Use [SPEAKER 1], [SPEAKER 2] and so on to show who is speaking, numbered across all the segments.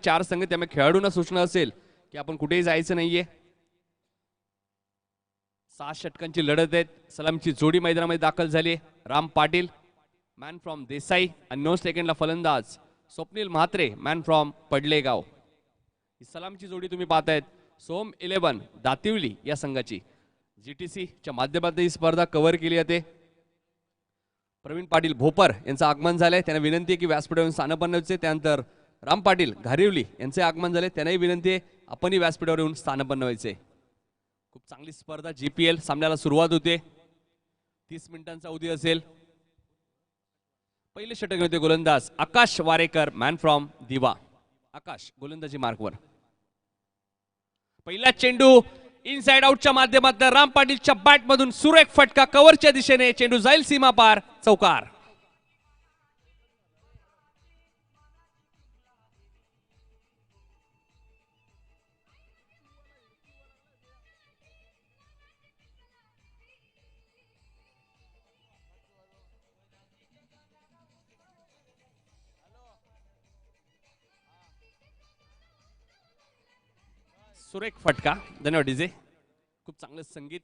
[SPEAKER 1] चार संघ, त्यामुळे खेळाडूंना सूचना असेल की आपण कुठेही जायचं नाहीये. 6 षटकांची लढत आहे. सलामची जोडी मैदानामध्ये दाखल झाली. राम पाटील मॅन फ्रॉम देसाई आणि 9 सेकंडला फलंदाज स्वप्नील म्हात्रे मॅन फ्रॉम पडलेगाव. ही सलामची जोडी तुम्ही पाहतायत. सोम 11 दातिवली या संघाची. जीटीसी च्या माध्यमातून ही स्पर्धा कव्हर केली जाते. प्रवीण पाटील भोपर यांचं आगमन झालंय. त्यांना विनंती आहे की व्यासपीठावरून स्थानपन्न व्हायचे. त्यानंतर राम पाटील घारिवली यांचे आगमन झाले. त्यांनाही विनंती आहे आपणही व्यासपीठावर येऊन स्थानपन्न व्हायचे. खूप चांगली स्पर्धा जीपीएल सामन्याला सुरुवात होते. 30 मिनिटांचा अवधी असेल. पहिले षटक होते गोलंदाज आकाश वारेकर मॅन फ्रॉम दिवा. आकाश गोलंदाजी मार्कवर. पहिला चेंडू इनसाइड आउटच्या माध्यमातून राम पाटीलच्या बॅट मधून सुरेख फटका कव्हरच्या दिशेने. चेंडू जाईल सीमा पार. चौकार. सुरेख फटका. धन्यवाद डीजे. खूप चांगलं संगीत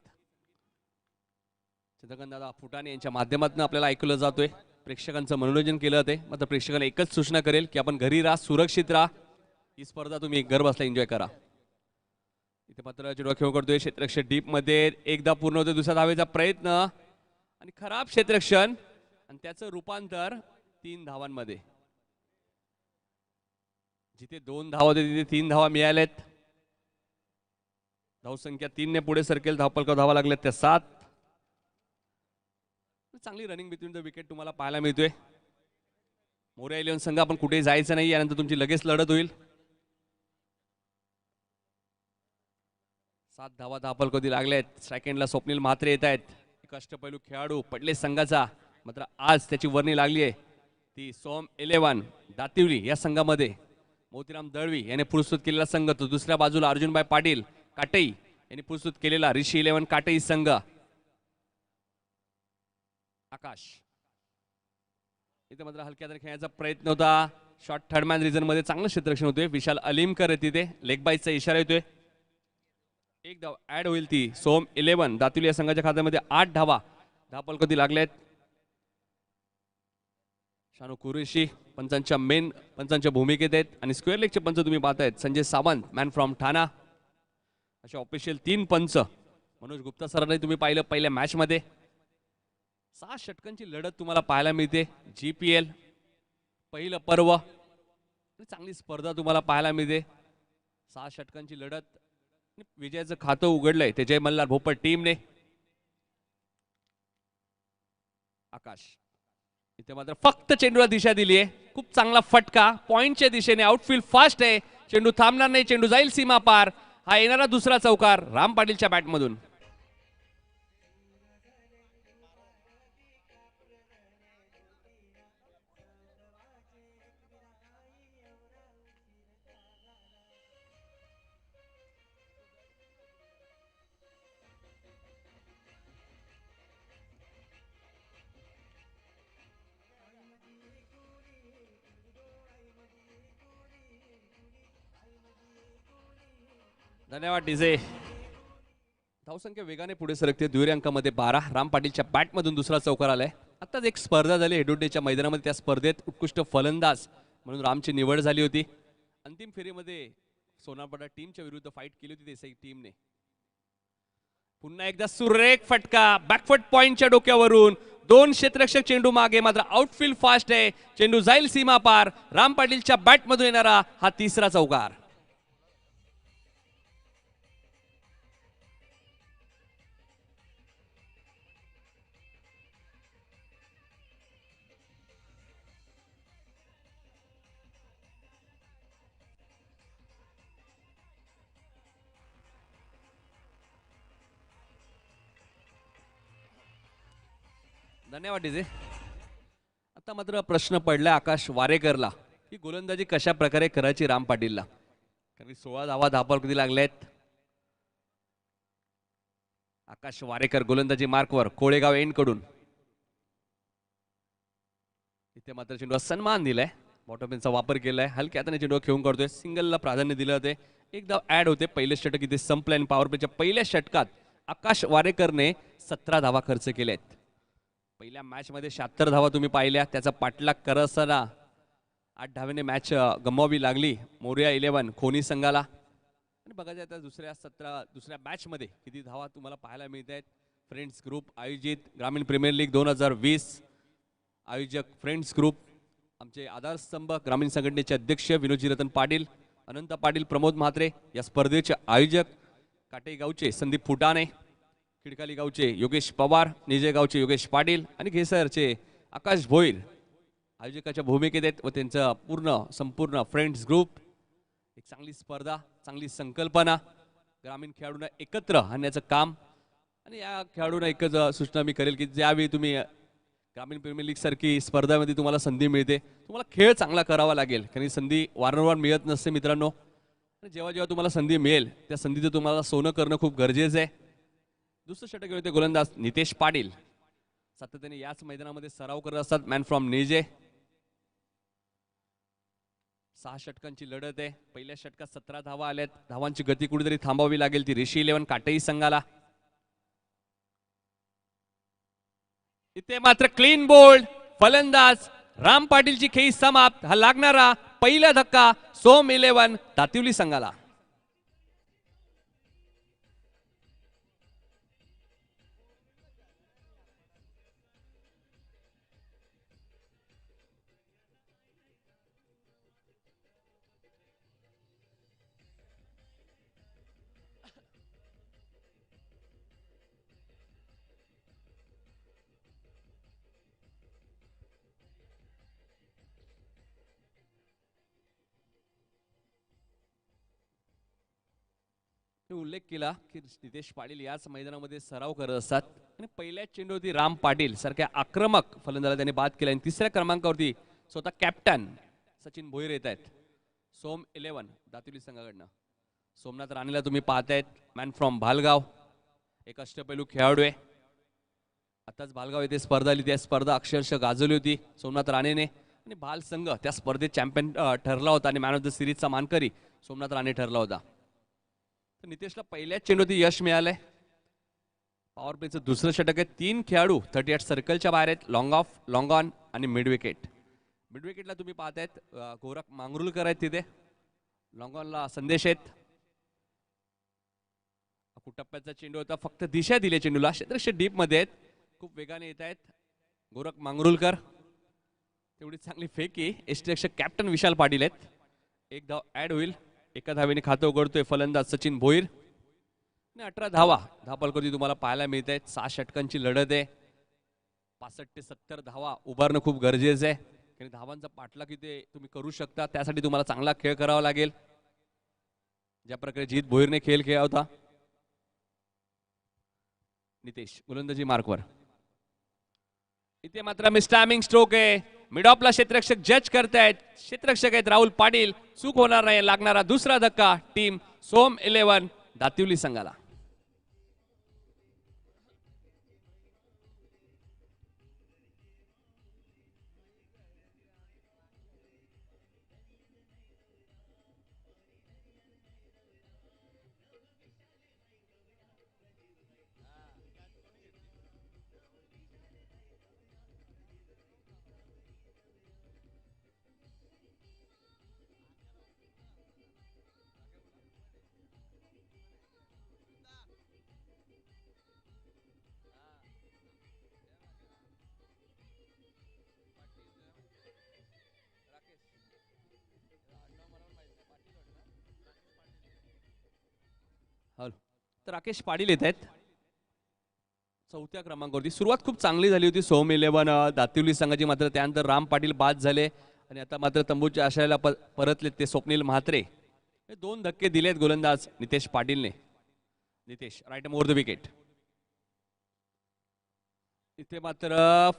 [SPEAKER 1] चंद्रकांत दादा फुटाणे यांच्या माध्यमातून आपल्याला ऐकलं जातोय. प्रेक्षकांचं मनोरंजन केलं जाते. मात्र प्रेक्षकांना एकच सूचना करेल की आपण घरी राहा, सुरक्षित राहा. ही स्पर्धा तुम्ही घर बसल्या एन्जॉय करा. इथे मात्र चेंडू खेळ करतोय क्षेत्ररक्षक डीप मध्ये. एकदा पूर्ण होतोय दुसऱ्या धावेचा प्रयत्न आणि खराब क्षेत्ररक्षण आणि त्याचं रूपांतर 3 धावांमध्ये. जिथे 2 धावा होते तिथे 3 धावा मिळाल्यात. धावसंख्या 3 ने पुढे सरकेल. धावपलका धावा लागल्यात त्या 7. चांगली रनिंग बिटवीन द विकेट तुम्हाला पाहायला मिळतोय. मोरया 11 संघ आपण कुठेही जायचं नाही. यानंतर तुमची लगेच लढत होईल. 7 धावा धावपलकोदी लागल्यात. सेकंडला स्वप्नील म्हात्रे येत आहेत. कष्टपैलू खेळाडू पडले संघाचा. मात्र आज त्याची वर्णी लागली आहे ती सोम 11 दातिवली या संघामध्ये. मोतीराम दळवी याने पुरस्कृत केलेला संघ. तो दुसऱ्या बाजूला अर्जुनभाई पाटील काटई यांनी पुरस्कृत केलेला ऋषी 11 काटई संघ. आकाश इथे मात्र हलक्या खेळण्याचा प्रयत्न होता. शॉर्ट थर्ड मॅन रिजन मध्ये चांगलं क्षेत्ररक्षण होतोय. विशाल अलीमकर आहे तिथे. लेग बाईचा इशारा येतोय. एक धाव ऍड होईल ती सोम 11 दातिवली या संघाच्या खात्यामध्ये. 8 धावा धावपलकोदी लागल्यात. शानू कुरेशी पंचांच्या भूमिकेत आहेत आणि स्क्वेअर लेगचे पंच तुम्ही पाहतायत संजय सावंत मॅन फ्रॉम ठाणा. अशा ऑफिशियल 3 पंच मनोज गुप्ता सरांनी तुम्ही पाहिलं पहिल्या मॅच मध्ये. 6 षटकांची लढत तुम्हाला पाहायला मिळते. जीपीएल पहिलं पर्व. चांगली स्पर्धा तुम्हाला पाहायला मिळते. 6 षटकांची लढत. विजयाचं खातं उघडलंय ते जय मल्हार भोपर टीमने. आकाश इथे मात्र फक्त चेंडूला दिशा दिली आहे. खूप चांगला फटका पॉइंटच्या दिशेने. आउटफील्ड फास्ट आहे. चेंडू थांबणार नाही. चेंडू जाईल सीमा पार. हा येणारा दुसरा चौकार राम पाटीलच्या बॅटमधून. धन्यवाद डीजे. धावसंख्या वेगाने पुढे सरकते. दुहेरी अंकामध्ये 12. राम पाटीलच्या बॅटमधून दुसरा चौकार आलाय. आताच एक स्पर्धा झाली हेडोडेच्या मैदानामध्ये. त्या स्पर्धेत उत्कृष्ट फलंदाज म्हणून रामची निवड झाली होती. अंतिम फेरीमध्ये सोनारपाडा टीमच्या विरुद्ध फाईट केली होती देसाई टीमने. पुन्हा एकदा सुरेख फटका बॅकफुट पॉइंटच्या डोक्यावरून. 2 क्षेत्ररक्षक चेंडू मागे. मात्र आउटफील्ड फास्ट आहे. चेंडू जाईल सीमा पार. राम पाटीलच्या बॅटमधून येणारा हा तिसरा चौकार. धन्यवाद डीजे. आता मात्र प्रश्न पडलाय आकाश वारेकरला की गोलंदाजी कशा प्रकारे करायची राम पाटीलला. कारण 16 धावा धावपलकोदी लागल्यात. आकाश वारेकर गोलंदाजी मार्कवर कोळेगाव एंड कडून. इथे मात्र चेंडूला सन्मान दिलाय. बॉटम पिनचा वापर केलाय, हलक्या हाताने चेंडू खेळून करतोय, सिंगलला प्राधान्य दिलं होते. एक धाव ऍड होते. पहिले षटक इथे संपलं आणि पॉवर प्लेच्या पहिल्या षटकात आकाश वारेकरने 17 धावा खर्च केल्यात. पहिल्या मॅच मध्ये 76 धावा तुम्ही पाहिल्या. त्याचा पाठलाग करत असताना 8 धाव्याने मॅच गमवावी लागली मोरिया 11 खोनी संघाला. आणि बघायचं आता दुसऱ्या मॅच मध्ये किती धावा तुम्हाला पाहायला मिळत आहेत. फ्रेंड्स ग्रुप आयोजित ग्रामीण प्रीमियर लीग 2020 आयोजक फ्रेंड्स ग्रुप, आमचे आधारस्तंभ ग्रामीण संघटनेचे अध्यक्ष विनोदजी रतन पाटील, अनंत पाटील, प्रमोद म्हात्रे. या स्पर्धेचे आयोजक काटे गावचे संदीप फुटाणे, खिडकाली गावचे योगेश पवार, निजे गावचे योगेश पाटील आणि घेसरचे आकाश भोईर आयोजकाच्या भूमिकेत आहेत. व त्यांचं संपूर्ण फ्रेंड्स ग्रुप. एक चांगली स्पर्धा, चांगली संकल्पना, ग्रामीण खेळाडूंना एकत्र आणण्याचं काम. आणि या खेळाडूंना एकच सूचना मी करेल की ज्यावेळी तुम्ही ग्रामीण प्रीमियर लीग सारखी स्पर्धामध्ये तुम्हाला संधी मिळते, तुम्हाला खेळ चांगला करावा लागेल, कारण संधी वारंवार मिळत नसते मित्रांनो. आणि जेव्हा जेव्हा तुम्हाला संधी मिळेल त्या संधीचं तुम्हाला सोनं करणं खूप गरजेचं आहे. दुसरं षटक होते गोलंदाज नितेश पाटील, सातत्याने याच मैदानामध्ये सराव करत असतात. Man from Neje. 6 षटकांची लढत आहे. पहिल्या षटकात 17 धावा आल्यात. धावांची गती कुठेतरी थांबवावी लागेल ती ऋषी 11 काटेई संघाला. इथे मात्र क्लीन बोल्ड फलंदाज राम पाटीलची खेळी समाप्त. हा लागणारा पहिला धक्का सोम 11 दातिवली संघाला. उल्लेख केला की नितेश पाटील याच मैदानामध्ये सराव करत असतात आणि पहिल्या चेंडूवरती राम पाटील सारख्या आक्रमक फलंदाजाला त्यांनी बाद केला. आणि तिसऱ्या क्रमांकावरती स्वतः कॅप्टन सचिन भोईर येत आहेत सोम 11 दातिवली संघाकडनं. सोमनाथ राणेला तुम्ही पाहतायत, मॅन फ्रॉम भालगाव, एक अष्टपैलू खेळाडू आहे. आताच भालगाव येथे स्पर्धा आली, त्या स्पर्धा अक्षरशः गाजवली होती सोमनाथ राणेने. आणि भाल संघ त्या स्पर्धेत चॅम्पियन ठरला होता आणि मॅन ऑफ द सिरीजचा मानकरी सोमनाथ राणे ठरला होता. नितेशला पहिल्याच चेंडूवरती यश मिळालंय. पॉवर प्लेचं दुसरं षटक आहे. 3 खेळाडू 38 सर्कलच्या बाहेर आहेत. लॉंग ऑफ, लॉंग ऑन आणि मिड विकेट. मिड विकेटला तुम्ही पाहतायत गोरख मांगरुलकर आहेत तिथे. लॉंग ऑनला संदेश आहेत. टप्प्याचा चेंडू होता, फक्त दिशा दिली चेंडूला. क्षेत्रक्षेत्र डीप मध्ये आहेत, खूप वेगाने येत आहेत गोरख मांगरुलकर. तेवढी चांगली फेकी यष्टीरक्षक कॅप्टन विशाल पाटील आहेत. एक धाव ऍड होईल. एका धावेने खातं उघडतोय फलंदाज सचिन भोईर. 18 धावा धापलकरती तुम्हाला पाहायला मिळत आहेत. 6 षटकांची लढत आहे. 65 ते 70 धावा उभारणं खूप गरजेचं आहे. कारण धावांचा पाठलाग इथे तुम्ही करू शकता, त्यासाठी तुम्हाला चांगला खेळ करावा लागेल. ज्या प्रकारे जीत भोईरने खेळ खेळला होता. नितेश गोलंदाजी मार्कवर. इथे मात्र मिस्टॅमिंग स्ट्रोक आहे. मिड ऑफला क्षेत्ररक्षक जज करतायत. क्षेत्ररक्षक आहेत राहुल पाटील. चूक होणार नाही. लागणारा दुसरा धक्का टीम सोम 11 दातिवली संघाला. तर राकेश पाटील येत आहेत 4थ्या क्रमांकावरती. सुरुवात खूप चांगली झाली होती सोम 11 दातिवली संघाची, मात्र त्यानंतर राम पाटील बाद झाले आणि आता मात्र तंबूच्या आशयाला परतले ते स्वप्नील म्हात्रे. 2 धक्के दिलेत गोलंदाज नितेश पाटीलने. Nitesh right over the wicket. इथे मात्र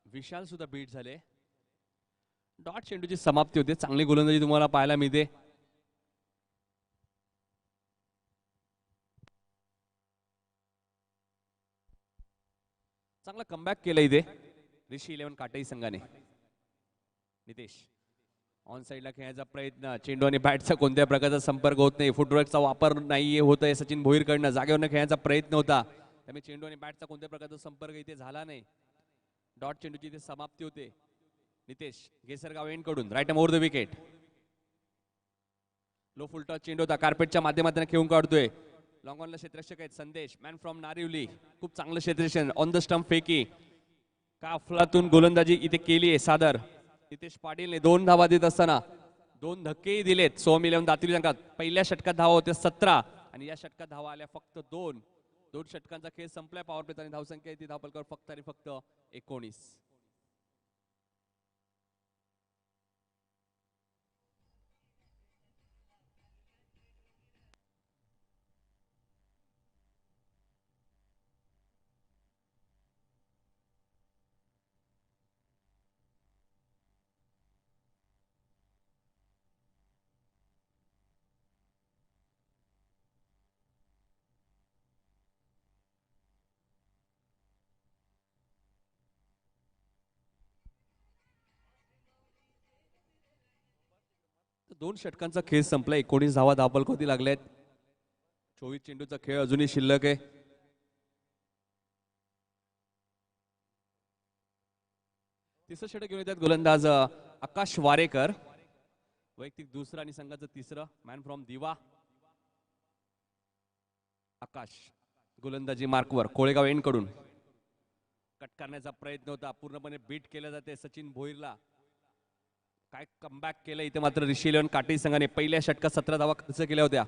[SPEAKER 1] विशाल सुद्धा बीट झाले. डॉट चेंडूची समाप्ती होते. चांगली गोलंदाजी तुम्हाला पाहायला मिळते. चांगला कमबॅक केला इथे ऋषी 11 काटाई संघाने. नितेश ऑन साईडला खेळण्याचा प्रयत्न, चेंडू आणि बॅटचा कोणत्या प्रकारचा संपर्क होत नाही, फुटवर्कचा वापर नाही होत आहे सचिन भोईरकडनं. जागेवरनं खेळण्याचा प्रयत्न होता, त्यामुळे चेंडू आणि बॅटचा कोणत्या प्रकारचा संपर्क इथे झाला नाही. डॉट चेंडूची इथे समाप्ती होते. नितेश गेसरगाव एंड कडून right over the wicket. Low full toss चेंडू होता, कार्पेटच्या माध्यमातून खेळून काढतोय. लॉंग ऑनला क्षेत्ररक्षक आहेत संदेश, मॅन फ्रॉम नारिवली. खूप चांगलं क्षेत्ररक्षण, ऑन द स्टंप फेकी, काफलातून गोलंदाजी इथे केली आहे सादर. नितेश पाटीलने 2 धावा देत असताना 2 धक्केही दिलेत. सोम 11 दातिवली संघात. पहिल्या षटकात धावा होत्या 17 आणि या षटकात धावा आल्या फक्त 2. 2 षटकांचा खेळ संपलाय पॉवर प्लेत आणि धावसंख्या ती धावपलकावर फक्त आणि फक्त 19. दोन षटकांचा खेळ संपला. 19 धावा धावपलकावरती लागल्यात. 24 चेंडूचा खेळ अजूनही शिल्लक आहे. तिसरं षटक घेऊन येतात गोलंदाज आकाश वारेकर. वैयक्तिक दुसरं आणि संघाचं तिसरं. मॅन फ्रॉम दिवा. आकाश गोलंदाजी मार्कवर कोळेगाव एंड कडून. कट करण्याचा प्रयत्न होता, पूर्णपणे बीट केलं जाते सचिन भोईरला. काय कमबॅक केलं इथे मात्र ऋषी 11 काटी संघाने. पहिल्या षटकात 17 धावा खर्च केल्या होत्या.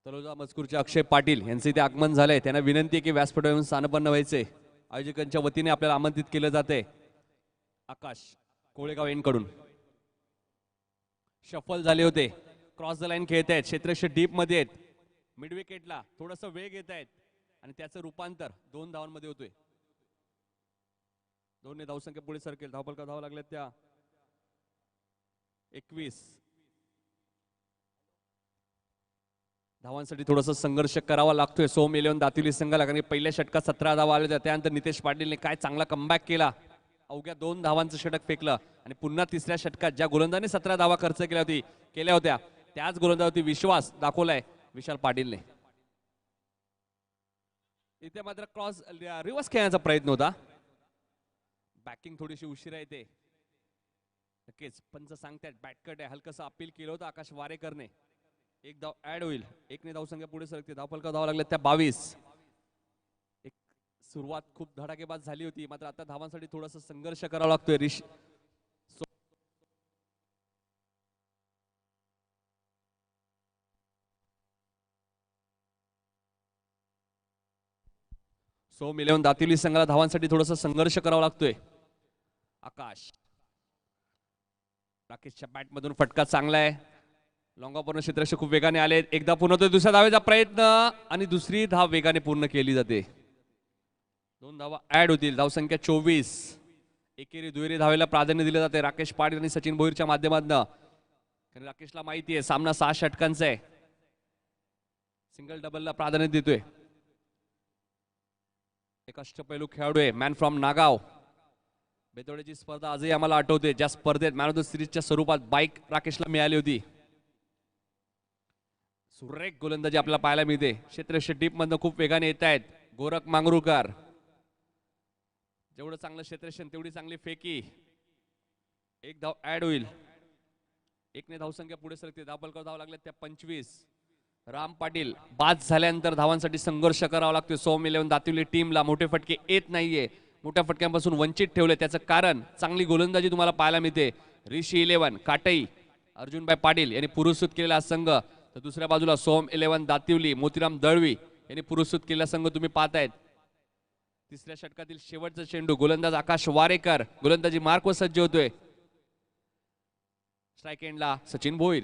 [SPEAKER 1] तलोजा मजकूरचे अक्षय पाटील यांचे इथे आगमन झालंय. त्यांना विनंती आहे की व्यासपीठावर येऊन स्थानपन्न व्हायचे. आयोजकांच्या वतीने आपल्याला आमंत्रित केलं जाते. आकाश कोळेगाव एंड कडून शफल झाले होते. क्रॉस द लाईन खेळत आहेत. क्षेत्ररक्षक डीप मध्ये आहेत. मिड विकेटला थोडस वेग येत आहेत आणि त्याचं रूपांतर 2 धावांमध्ये होतोय. 2 ने धावसंख्या पुढे सरकेल. धावपलका धावा लागल्यात त्या 21. धावांसाठी थोडासा संघर्ष करावा लागतोय सोम 11 दातिवली संघाला, कारण पहिल्या षटकात 17 धावा आल्या होत्या. त्यानंतर नितेश पाटीलने काय चांगला कमबॅक केला. अवघ्या 2 धावांचं षटक फेकलं आणि पुन्हा तिसऱ्या षटकात ज्या गोलंदाजाने 17 धावा खर्च केल्या होत्या त्याच गोलंदाजावरती विश्वास दाखवलाय विशाल पाटीलने. इथे मात्र क्रॉस रिव्हर्स खेळण्याचा प्रयत्न होता. बॅकिंग थोडीशी उशिरा येते. नक्कीच पंच सांगतात बॅटकट आहे. हलकसं अपील केलं होतं आकाश वारेकरने. 1 धाव ऍड होईल. 1 ने धावसंख्या पुढे सरकते. धावपलका धावा लागल्या त्या 22. एक सुरुवात खूप धडाकेबाज झाली होती, मात्र आता धावांसाठी थोडासा संघर्ष करावा लागतोय. सोम 11 दातिवली संघाला धावांसाठी थोडासा संघर्ष करावा लागतोय. आकाश राकेशच्या बॅट मधून फटका चांगला आहे. लॉंग ऑफ क्षेत्ररक्षक खूप वेगाने आले. एकदा पूर्ण होतोय. दुसऱ्या धावेचा प्रयत्न आणि दुसरी धाव वेगाने पूर्ण केली जाते. 2 धावा ऍड होतील. धावसंख्या 24. एकेरी दुहेरी धावेला प्राधान्य दिले जाते राकेश पाटील आणि सचिन भोईरच्या माध्यमातून. कारण राकेशला माहिती आहे सामना 6 षटकांचा आहे. सिंगल डबलला प्राधान्य देतोय. एक अष्टपैलू खेळाडू आहे. Man from Nagaon. बेतोड्याची स्पर्धा आजही आम्हाला आठवते, ज्या स्पर्धेत मॅन ऑफ द सिरीजच्या स्वरूपात बाईक राकेशला मिळाली होती. सुरेख गोलंदाजी आपल्याला पाहायला मिळते. क्षेत्ररक्षक डीप मधनं खूप वेगाने येत आहेत. गोरख मांगरूकर. जेवढं चांगलं क्षेत्ररक्षण तेवढी चांगली फेकी. 1 धाव ऍड होईल. 1 ने धावसंख्या पुढे सरकते. धावपलकावर धाव लागल्या त्या 25. राम पाटील बाद झाल्यानंतर धावांसाठी संघर्ष करावा लागतो सोम 11 दातिवली टीमला. मोठे फटके येत नाहीये. मोठ्या फटक्यांपासून वंचित ठेवले. त्याचं कारण चांगली गोलंदाजी तुम्हाला पाहायला मिळते. ऋषी 11 काटई, अर्जुनभाई पाटील यांनी पुरस्कृत केलेला संघ, तर दुसऱ्या बाजूला सोम 11 दातिवली, मोतीराम दळवी यांनी पुरस्कृत केलेला संघ तुम्ही पाहतायत. तिसऱ्या षटकातील शेवटचा चेंडू. गोलंदाज आकाश वारेकर गोलंदाजी मार्कवर सज्ज होतोय. स्ट्राईक एंडला सचिन भोईर.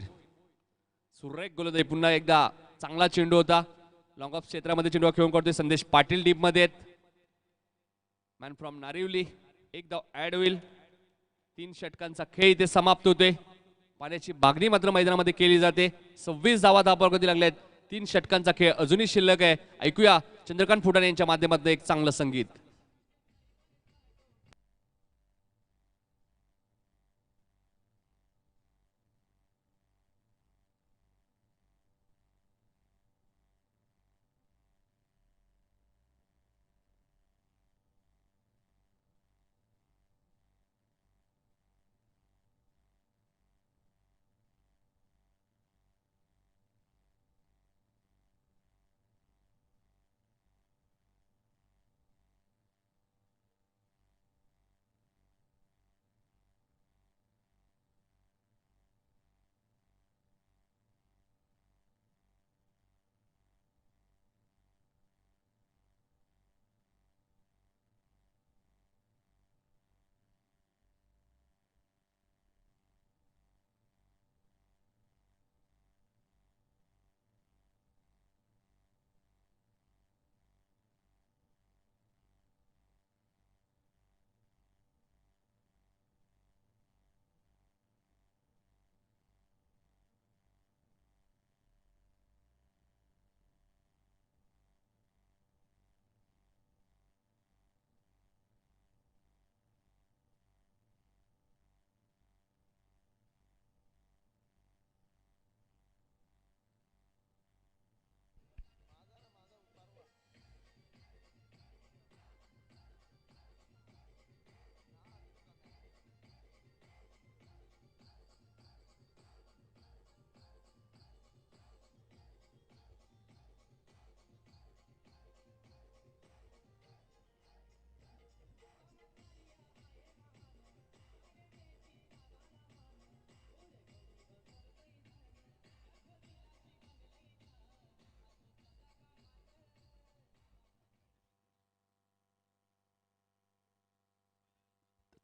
[SPEAKER 1] सुरेख गोलंदाजी. पुन्हा एकदा चांगला चेंडू होता. लॉंग ऑफ क्षेत्रामध्ये चेंडू खेळून करतोय संदेश पाटील. डीप मध्ये मॅन फ्रॉम नारिवली. 1 धाव ऍड होईल. 3 षटकांचा खेळ इथे समाप्त होतोय. पाण्याची मागणी मात्र मैदानामध्ये केली जाते. 26 धावा धावपलकावरती लागल्यात. 3 षटकांचा खेळ अजूनही शिल्लक आहे. ऐकूया चंद्रकांत फुटाणे यांच्या माध्यमातून एक चांगलं संगीत.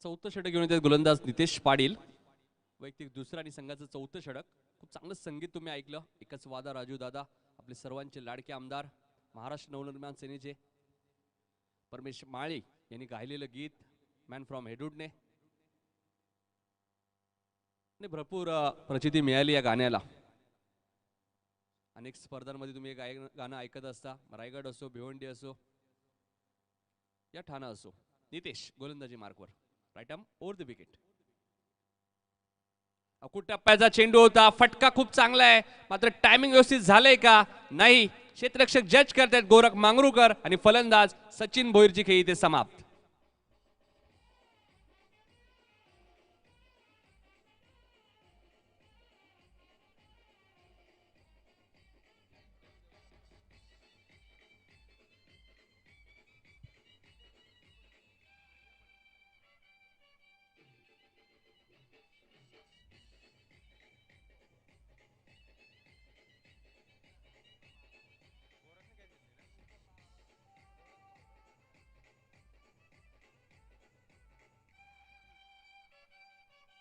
[SPEAKER 1] चौथं षटक घेऊन येतात गोलंदाज नितेश पाटील. वैयक्तिक दुसरं आणि संघाचं चौथं षटक. खूप चांगलं संगीत तुम्ही ऐकलं. एकच वादा राजू दादा, आपले सर्वांचे लाडके आमदार, महाराष्ट्र नवनिर्माण सेनेचे परमेश माळी यांनी गायलेलं गीत मॅन फ्रॉम हेडूडने. भरपूर प्रचिती मिळाली या गाण्याला. अनेक स्पर्धांमध्ये तुम्ही हे गाणं ऐकत असता. रायगड असो, भिवंडी असो या ठाणा असो. नितेश गोलंदाजी मार्कवर, right arm over the wicket. अकुट टप्प्याचा चेंडू होता. फटका खूप चांगला आहे, मात्र टायमिंग व्यवस्थित झालंय का नाही क्षेत्ररक्षक जज करतात गोरख मांगरूकर आणि फलंदाज सचिन भोईरची खेळी इथे समाप्त.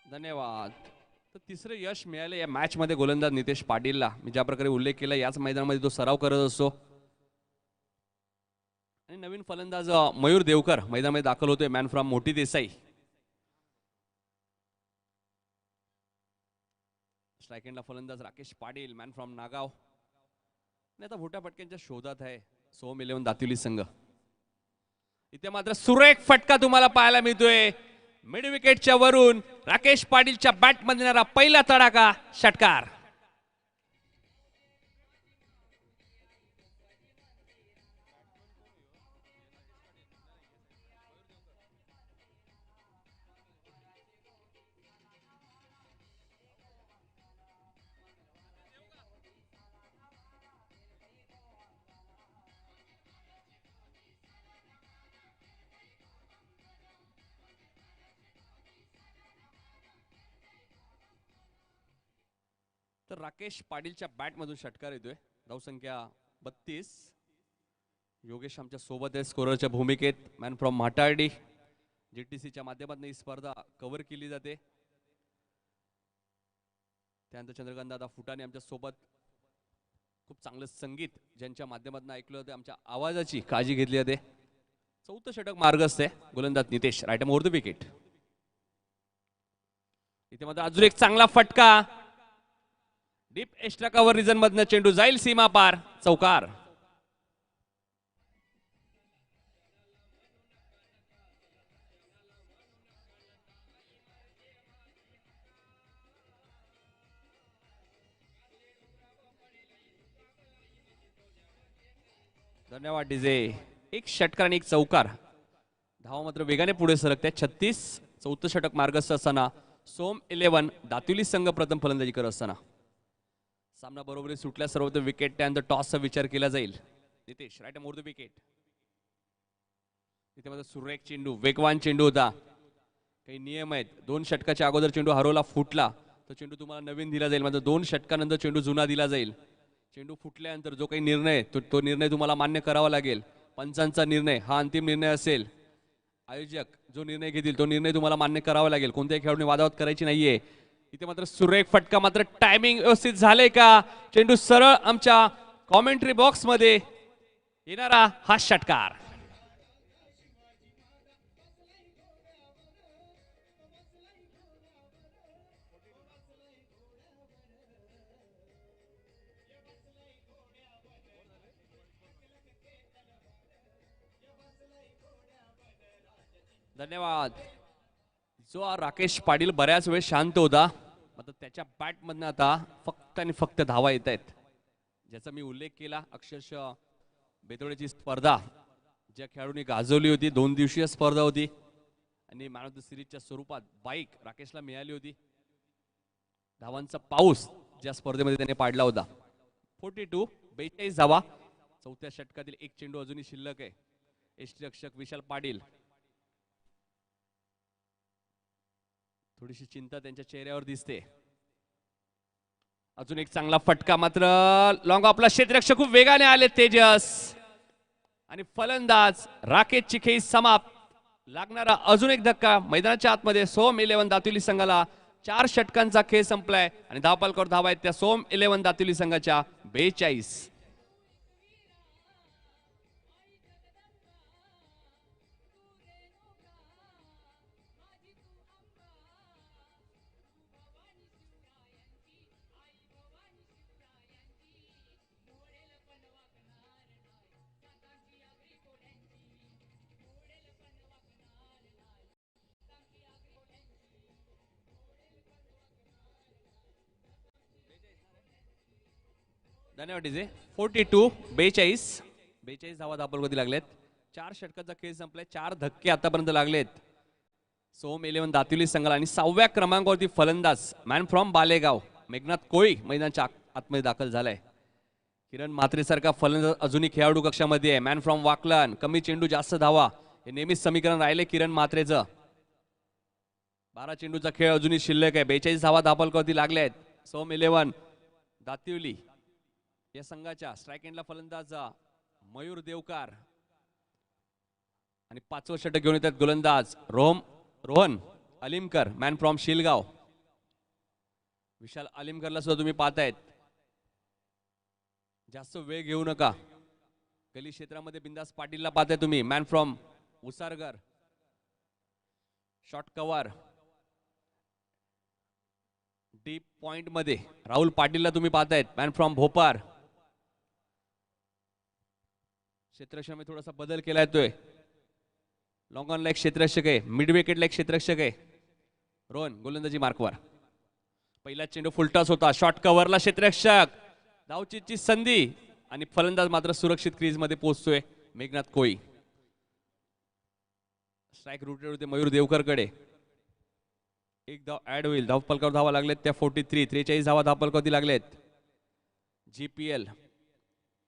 [SPEAKER 1] धन्यवाद. तर तिसरं यश मिळालं या मॅच मध्ये गोलंदाज नितेश पाटीलला. मी ज्या प्रकारे उल्लेख केला याच मैदानामध्ये तो सराव करत असतो. आणि नवीन फलंदाज मयूर देवकर मैदानामध्ये दाखल होतोय, मॅन फ्रॉम मोठी देसाई. स्ट्राइक एंडला फलंदाज राकेश पाटील मॅन फ्रॉम नागाव. आणि आता भोट्या पटक्यांच्या शोधात आहे सोम 11 दातिवली संघ. इथे मात्र सुरेख फटका तुम्हाला पाहायला मिळतोय. मिड विकेटच्या वरून राकेश पाटीलच्या बॅट मध्ये येणारा पहिला तडाखा, षटकार. तर राकेश पाटीलच्या बॅट मधून षटकार येतोय. धावसंख्या 32. योगेश आमच्या सोबत आहे स्कोररच्या भूमिकेत, मॅन फ्रॉम म्हाटार्डी. जीटीसीच्या माध्यमातून ही स्पर्धा कव्हर केली जाते. त्यानंतर चंद्रकांत दादा फुटाणे आमच्या सोबत. खूप चांगलं संगीत ज्यांच्या माध्यमातून ऐकलं होतं, आमच्या आवाजाची काळजी घेतली जाते. चौथं षटक मार्गस्थ आहे गोलंदाज Nitesh, right arm over the wicket. इथे मात्र अजून एक चांगला फटका. डीप एक्स्ट्रा कव्हर रिजन मधनं चेंडू जाईल सीमा पार, चौकार. धन्यवाद डीजे. एक षटकार आणि एक चौकार. धावा मात्र वेगाने पुढे सरकते. 36. चौथं षटक मार्गस्थ असताना सोम 11 दातिवली संघ प्रथम फलंदाजी करत असताना सामना बरोबरी सुटल्या सर्व विकेट. त्यानंतर टॉसचा विचार केला जाईल. Nitesh right more the wicket. इथे मात्र सुरेख चेंडू, वेगवान चेंडू होता. काही नियम आहेत. 2 षटकाच्या अगोदर चेंडू हरवला, फुटला तर चेंडू तुम्हाला नवीन दिला जाईल. मात्र 2 षटकानंतर चेंडू जुना दिला जाईल. चेंडू फुटल्यानंतर जो काही निर्णय तो निर्णय तुम्हाला मान्य करावा लागेल. पंचांचा निर्णय हा अंतिम निर्णय असेल. आयोजक जो निर्णय घेतील तो निर्णय तुम्हाला मान्य करावा लागेल. कोणत्याही खेळाडूने वादावाद करायची नाहीये. इथे मात्र सुरेख फटका. मात्र टायमिंग व्यवस्थित झाले का? चेंडू सरळ आमच्या कॉमेंट्री बॉक्स मध्ये येणारा हा षटकार. धन्यवाद. जो राकेश पाटील बऱ्याच वेळ शांत होता, मात्र त्याच्या बॅट मधनं आता फक्त आणि फक्त धावा येत आहेत. ज्याचा मी उल्लेख केला, अक्षरशः बेतोड्याची स्पर्धा ज्या खेळाडूंनी गाजवली होती, 2 दिवसीय स्पर्धा होती आणि मॅन ऑफ द सिरीजच्या स्वरूपात बाईक राकेशला मिळाली होती. धावांचा पाऊस ज्या स्पर्धेमध्ये त्याने पाडला होता. 42 42 धावा. चौथ्या षटकातील एक चेंडू अजूनही शिल्लक आहे. यष्टीरक्षक विशाल पाटील, थोडीशी चिंता त्यांच्या चेहऱ्यावर दिसते. अजून एक चांगला फटका. मात्र लॉंग ऑफला क्षेत्ररक्षक खूप वेगाने आले तेजस आणि फलंदाज राकेशची खेळी समाप्त. लागणारा अजून एक धक्का मैदानाच्या आतमध्ये सोम 11 दातिवली संघाला 4 षटकांचा खेळ संपलाय आणि धावपालकावर धावा आहेत त्या सोम 11 दातिवली संघाच्या 42. धन्यवाद डीजे. 42 42 धावा धावपालकावरती लागलेत. 4 षटकांचा खेळ संपलाय. 4 धक्के आतापर्यंत लागलेत सोम 11 दातिवली संघाला आणि 6व्या क्रमांकावरती फलंदाज मॅन फ्रॉम बालेगाव मेघनाथ कोळी मैदानाच्या आतमध्ये दाखल झालाय. किरण म्हात्रे सारखा फलंदाज अजूनही खेळाडू कक्षामध्ये आहे. मॅन फ्रॉम वाकलन, कमी चेंडू जास्त धावा, हे नेहमीच समीकरण राहिले किरण म्हात्रेचं. 12 चेंडूचा खेळ अजूनही शिल्लक आहे. 42 धावा धावपालकावरती लागल्या आहेत सोम 11 दातिवली या संघाच्या. स्ट्राईक एंडला फलंदाज मयूर देवकार आणि 5वं षटक घेऊन येतात गोलंदाज रोहन अलिमकर मॅन फ्रॉम शिलगाव. विशाल अलिमकरला सुद्धा तुम्ही पाहतायत. जास्त वेळ घेऊ नका. गली क्षेत्रामध्ये बिंदास पाटीलला पाहताय तुम्ही man from Usargar. Short cover deep point मध्ये राहुल पाटीलला तुम्ही पाहतायत मॅन फ्रॉम भोपार. क्षेत्ररक्षणामध्ये थोडासा बदल केला येतोय. लॉंग ऑनला एक क्षेत्ररक्षक आहे, मिड विकेटला एक क्षेत्ररक्षक आहे. रोहन गोलंदाजी मार्कवर. पहिला चेंडू फुलटॉस होता. शॉर्ट कव्हरला क्षेत्ररक्षक, धावचीची संधी आणि फलंदाज मात्र सुरक्षित क्रीज मध्ये पोहोचतोय मेघनाथ कोळी. स्ट्राईक रूटेड होते मयूर देवकरकडे. एक धाव ऍड होईल. धावफलकावर धावा लागलेत त्या 43 धावा धावफलकावरती लागलेत. GPL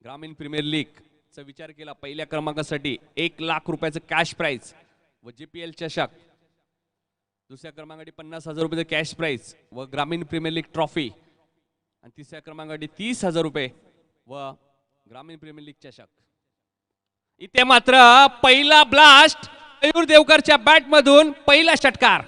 [SPEAKER 1] ग्रामीण प्रीमियर लीग चा विचार केला पहिल्या क्रमांकासाठी 1 लाख रुपयाचं कॅश प्राइज व GPL चषक. दुसऱ्या क्रमांकासाठी 50,000 रुपयाचं कॅश प्राइज व ग्रामीण प्रीमियर लीग ट्रॉफी आणि तिसऱ्या क्रमांकासाठी 30,000 रुपये व ग्रामीण प्रीमियर लीग चषक. इथे मात्र पहिला ब्लास्ट मयूर देवकरच्या बॅट मधून पहिला षटकार.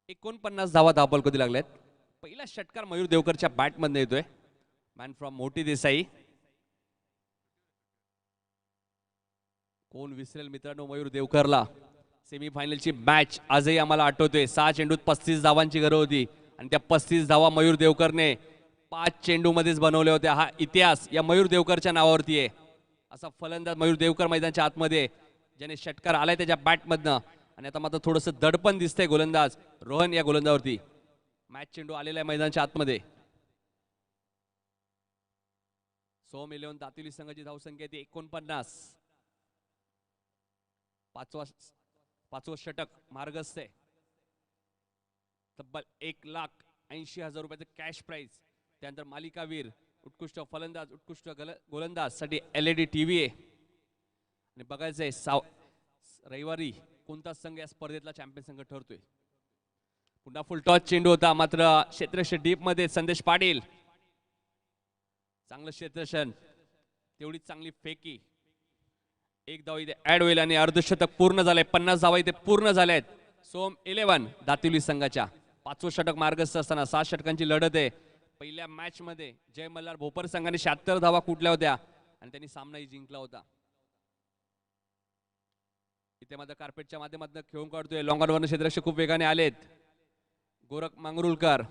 [SPEAKER 1] एकोणपन्नास धावा धावफलकावरती लागल्यात. पहिला षटकार मयूर देवकरच्या बॅट मध्ये येतोय मॅन फ्रॉम मोठी देसाई. कोण विसरेल मित्रांनो मयूर देवकरला. सेमीफायनलची मॅच आजही आम्हाला आठवते. 6 चेंडूत 35 धावांची गरज होती आणि त्या 35 धावा मयूर देवकरने 5 चेंडू मध्येच बनवले होते. हा इतिहास या मयूर देवकरच्या नावावरती आहे. असा फलंदाज मयूर देवकर मैदानाच्या आतमध्ये ज्याने षटकार आलाय त्याच्या बॅट मधनं. आणि आता मात्र थोडंसं दडपण दिसतंय गोलंदाज रोहन या गोलंदावरती. मॅच चेंडू आलेला आहे मैदानाच्या आतमध्ये. सोम 11 दातिवली संघाची धावसंख्या ती 49. पाचवं षटक मार्गस्थ आहे. तब्बल 1,80,000 रुपयाचं कॅश प्राइज. त्यानंतर मालिकावीर, उत्कृष्ट फलंदाज, उत्कृष्ट गोलंदाज साठी LED TV आहे. आणि बघायचंय रविवारी कोणता संघ या स्पर्धेतला चॅम्पियन संघ ठरतोय. पुन्हा फुल टॉस चेंडू होता मात्र क्षेत्ररक्षण डीप मध्ये संदेश पाटील. चांगलं क्षेत्ररक्षण, तेवढीच चांगली फेकी. एक धाव इथे ऍड होईल आणि अर्धशतक पूर्ण झालंय. 50 धावा इथे पूर्ण झाल्यात सोम 11 दातिवली संघाच्या. 5वं षटक मार्गस्थ असताना 7 षटकांची लढत आहे. पहिल्या मॅच मध्ये जय मल्हार भोपर संघाने 76 धावा कुठल्या होत्या आणि त्यांनी सामनाही जिंकला होता. इथे मात्र कार्पेटच्या माध्यमातून खेळून काढतोय. लॉंग ऑन क्षेत्ररक्षक खूप वेगाने आलेत. गोरख मांगरुलकर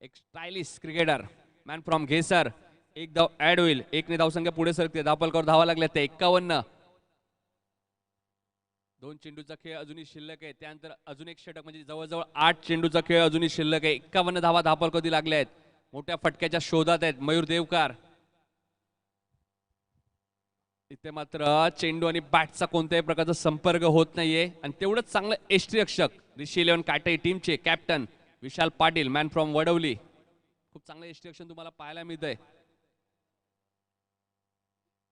[SPEAKER 1] एक स्टायलिश क्रिकेटर मॅन फ्रॉम घेसर. एक धाव ऍड होईल. 1 धावसंख्या पुढे सरकते. धावफलकावर धावा लागल्या त्या 51. 2 चेंडूचा खेळ अजूनही शिल्लक आहे. त्यानंतर अजून एक षटक म्हणजे जवळजवळ 8 चेंडूचा खेळ अजूनही शिल्लक आहे. 51 धावा धावफलकावरती लागल्या आहेत. मोठ्या फटक्याच्या शोधात आहेत मयूर देवकार. इथे मात्र चेंडू आणि बॅटचा कोणत्याही प्रकारचा संपर्क होत नाहीये आणि तेवढंच चांगलं यष्टिरक्षक ऋषी 11 काटाई टीमचे captain Vishal Patil man from Wadavali. खूप चांगलं यष्टिरक्षण तुम्हाला पाहायला मिळतंय.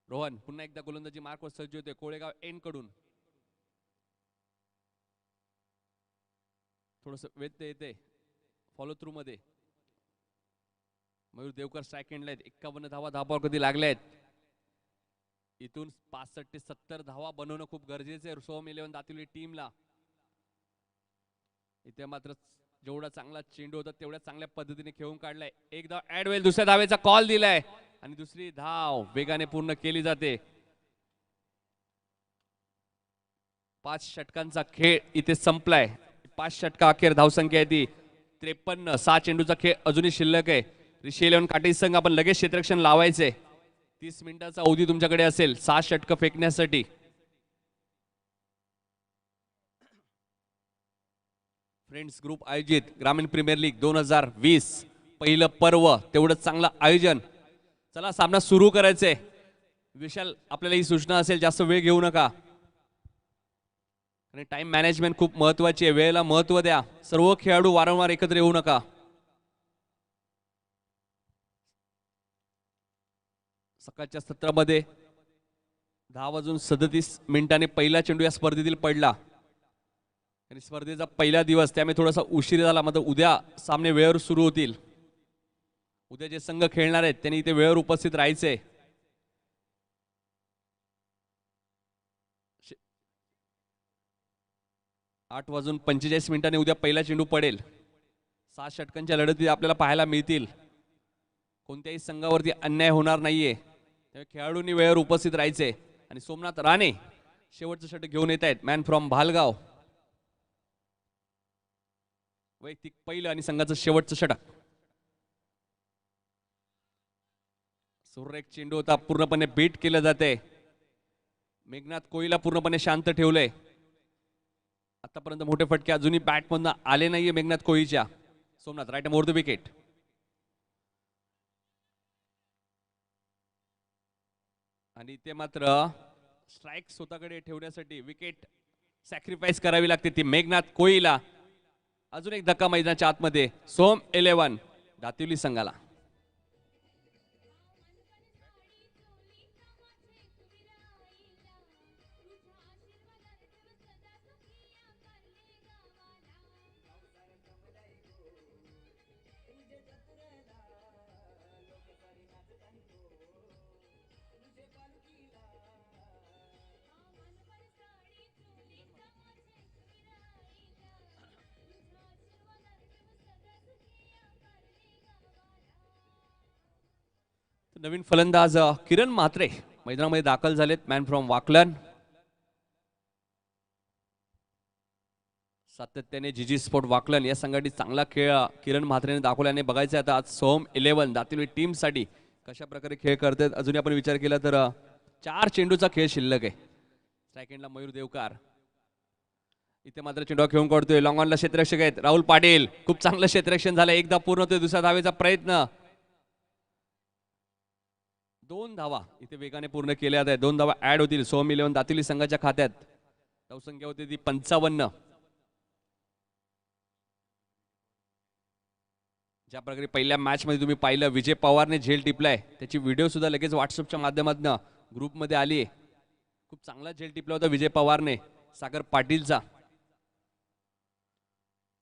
[SPEAKER 1] रोहन पुन्हा एकदा गोलंदाजी मार्कवर सज्ज होते कोळेगाव एंड कडून. थोडस व्यत्यय येते फॉलो थ्रू मध्ये. मयूर देवकर स्ट्राईक एंडला आहेत. 51 धावा धाबावर कधी लागल्या आहेत. इथून 65 ते 70 धावा बनवणं खूप गरजेचं आहे सोम 11 दातिवली टीमला. इथे मात्र जेवढा चांगला चेंडू होता तेवढ्या चांगल्या पद्धतीने खेळून काढलाय. एक धाव ऍड होईल. दुसऱ्या धावेचा कॉल दिलाय आणि दुसरी धाव वेगाने पूर्ण केली जाते. 5 षटकांचा खेळ इथे संपलाय. 5 षटका अखेर धावसंख्या आहे ती 53. 6 चेंडूचा खेळ अजूनही शिल्लक आहे. ऋषी 11 काटे संघ आपण लगेच क्षेत्ररक्षण लावायचे. 30 मिनिटाचा अवधी तुमच्याकडे असेल 6 षटक फेकण्यासाठी. फ्रेंड्स ग्रुप आयोजित ग्रामीण प्रीमियर लीग 2020 पहिलं पर्व तेवढं चांगलं आयोजन. चला सामना सुरू करायचंय. विशाल आपल्याला ही सूचना असेल जास्त वेळ घेऊ नका आणि टाइम मॅनेजमेंट खूप महत्वाची आहे. वेळेला महत्व द्या. सर्व खेळाडू वारंवार एकत्र येऊ नका. सकाळच्या सत्रामध्ये 10:37 पहिला चेंडू या स्पर्धेतील पडला आणि स्पर्धेचा पहिला दिवस त्यामुळे थोडासा उशीर झाला. मात्र उद्या सामने वेळेवर सुरू होतील. उद्या जे संघ खेळणार आहेत त्यांनी इथे वेळेवर उपस्थित राहायचे. 8:45 उद्या पहिला चेंडू पडेल. 6 षटकांच्या लढती आपल्याला पाहायला मिळतील. कोणत्याही संघावरती अन्याय होणार नाहीये. त्यामुळे खेळाडूंनी वेळेवर उपस्थित राहायचे. आणि सोमनाथ राणे शेवटचं षटक घेऊन येत आहेत. Man from Bhalgaon. वैयक्तिक पहिलं आणि संघाचं शेवटचं षटक. सुरेख चेंडू होता पूर्णपणे बीट केलं जाते. मेघनाथ कोहलीला पूर्णपणे शांत ठेवलंय. आतापर्यंत मोठे फटके अजूनही बॅटमधून आले नाहीये मेघनाथ कोहलीच्या. Somnath right more the wicket. आणि ते मात्र स्ट्राईक स्वतःकडे ठेवण्यासाठी विकेट सॅक्रिफाईस करावी लागते ती मेघनाथ कोहलीला. अजून एक धक्का मैदानाच्या आतमध्ये सोम 11 दातिवली संघाला. नवीन फलंदाज किरण म्हात्रे मैदानामध्ये दाखल झालेत. Man from Wakalan. सातत्याने जीजी स्पोर्ट वाकलन या संघाची चांगला खेळ किरण म्हात्रेने दाखवल्याने बघायचं आता आज सोम 11 दातिवली टीम साठी कशा प्रकारे खेळ करतात. अजूनही आपण विचार केला तर 4 चेंडूचा खेळ शिल्लक आहे. सेकंडला मयूर देवकार. इथे मात्र चेंडू खेळून काढतोय. लॉंग ऑनला क्षेत्ररक्षक आहेत राहुल पाटील. खूप चांगलं क्षेत्ररक्षण झालं. एकदा पूर्ण होतोय. दुसऱ्या धावेचा प्रयत्न. 2 धावा इथे वेगाने पूर्ण केल्या आहेत. 2 धावा ऍड होतील सोम 11 दातिवली संघाच्या खात्यात. धावसंख्या होती ती 55. ज्या प्रकारे पहिल्या मॅच मध्ये तुम्ही पाहिलं विजय पवारने झेल टिपलाय त्याची व्हिडिओ सुद्धा लगेच व्हॉट्सअपच्या माध्यमातून ग्रुपमध्ये आली आहे. खूप चांगला झेल टिपला होता विजय पवारने सागर पाटीलचा.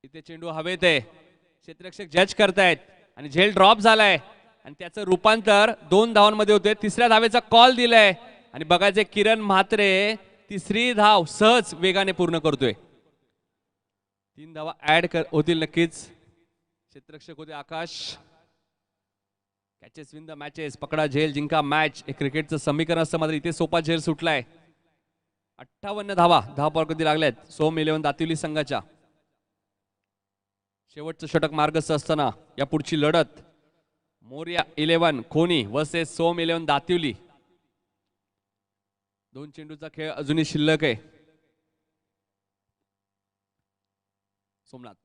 [SPEAKER 1] इथे चेंडू हवेत आहे. क्षेत्ररक्षक जज करतायत आणि झेल ड्रॉप झालाय आणि त्याचं रूपांतर 2 धावांमध्ये होते. तिसऱ्या धावेचा कॉल दिलाय आणि बघायचे किरण म्हात्रे तिसरी धाव सहज वेगाने पूर्ण करतोय. 3 धावा ऍड होतील नक्कीच. क्षेत्ररक्षक होते Akash. Catches win the matches. पकडा झेल जिंका मॅच हे क्रिकेटचं समीकरण असतं. मात्र इथे सोपा झेल सुटलाय. 58 धावा कधी लागल्यात सोम 11 दातिवली संघाच्या. शेवटचं षटक मार्गस्थ असताना या पुढची लढत मोर्या 11 खोनी वर्सेस सोम 11 दातिवली. 2 चेंडूचा खेळ अजूनही शिल्लक आहे. सोमनाथ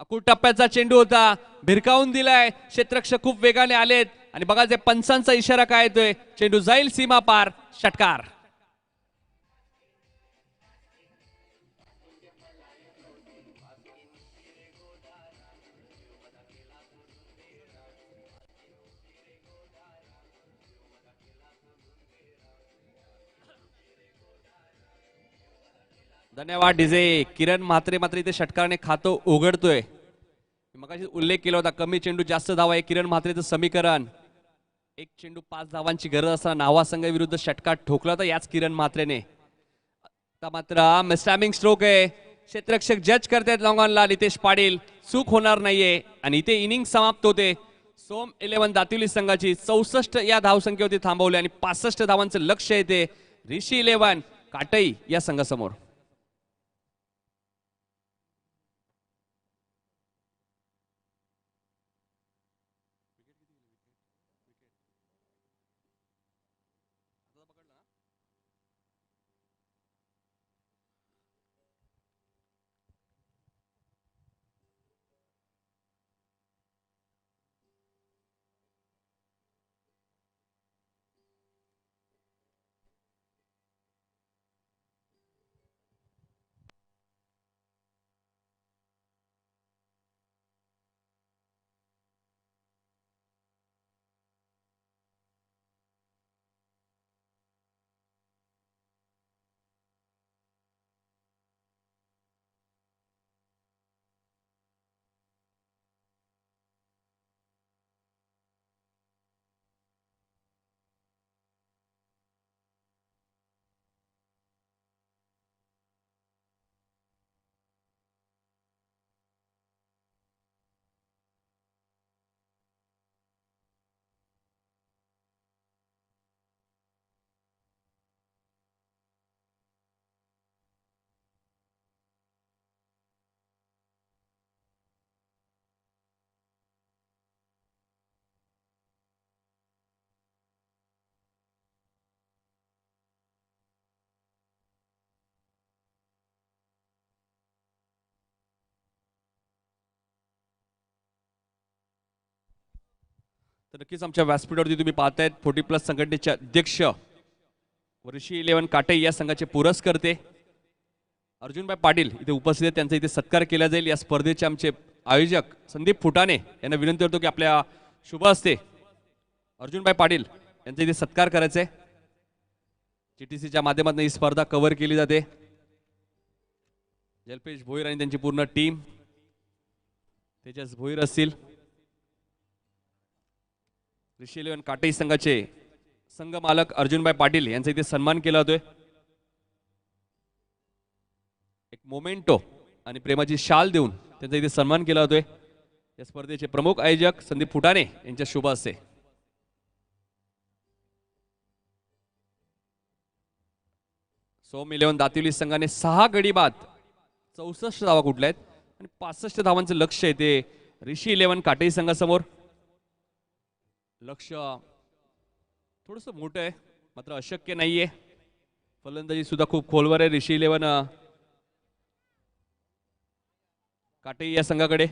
[SPEAKER 1] अकुट टप्प्याचा चेंडू होता. भिरकावून दिलाय. क्षेत्ररक्षक खूप वेगाने आलेत आणि बघा जे पंचांचा इशारा काय येतोय. चेंडू जाईल सीमा पार. षटकार. धन्यवाद डीजे. किरण म्हात्रे मात्र इथे षटकाराने खातं उघडतोय. मगाशी उल्लेख केला होता कमी चेंडू जास्त धावा आहे किरण म्हात्रेचं समीकरण. एक चेंडू 5 धावांची गरज असताना नावा संघाविरुद्ध षटकार ठोकला होता याच किरण म्हात्रेने. आता मात्र मिसटायमिंग स्ट्रोक आहे. क्षेत्ररक्षक जज करतायत लॉंग ऑनला नितेश पाटील. चूक होणार नाहीये आणि इथे इनिंग समाप्त होते. सोम 11 दातिवली संघाची 64 या धावसंख्येवरती थांबवले आणि 65 धावांचं लक्ष येते ऋषी 11 काटई या संघासमोर. तर नक्कीच आमच्या व्यासपीठावरती तुम्ही पाहतायत 40+ संघटनेचे अध्यक्ष ऋषी 11 काटे या संघाचे पुरस्कर्ते अर्जुनभाई पाटील इथे उपस्थित आहेत. त्यांचा इथे सत्कार केला जाईल. या स्पर्धेचे आमचे आयोजक संदीप फुटाणे यांना विनंती करतो की आपल्या शुभ हस्ते अर्जुनभाई पाटील यांचा इथे सत्कार करायचा आहे. जीटीसीच्या माध्यमातून ही स्पर्धा कव्हर केली जाते. जलपेश भोईर आणि त्यांची पूर्ण टीम तेजस भोईर असतील. ऋषी 11 काटई संघाचे संघ मालक अर्जुनभाई पाटील यांचा इथे सन्मान केला जातोय. एक मोमेंटो आणि प्रेमाची शाल देऊन त्यांचा इथे सन्मान केला जातोय. या स्पर्धेचे प्रमुख आयोजक संदीप फुटाणे यांच्या शुभ हस्ते. सोम 11 दातिवली संघाने 6 गडी बाद 64 धावा कुठल्या आहेत आणि 65 धावांचं लक्ष आहे ते ऋषी 11 काटई संघासमोर. लक्ष थोडंसं मोठं आहे मात्र अशक्य नाहीये. फलंदाजी सुद्धा खूप खोलवर आहे ऋषी 11 काटई या संघाकडे.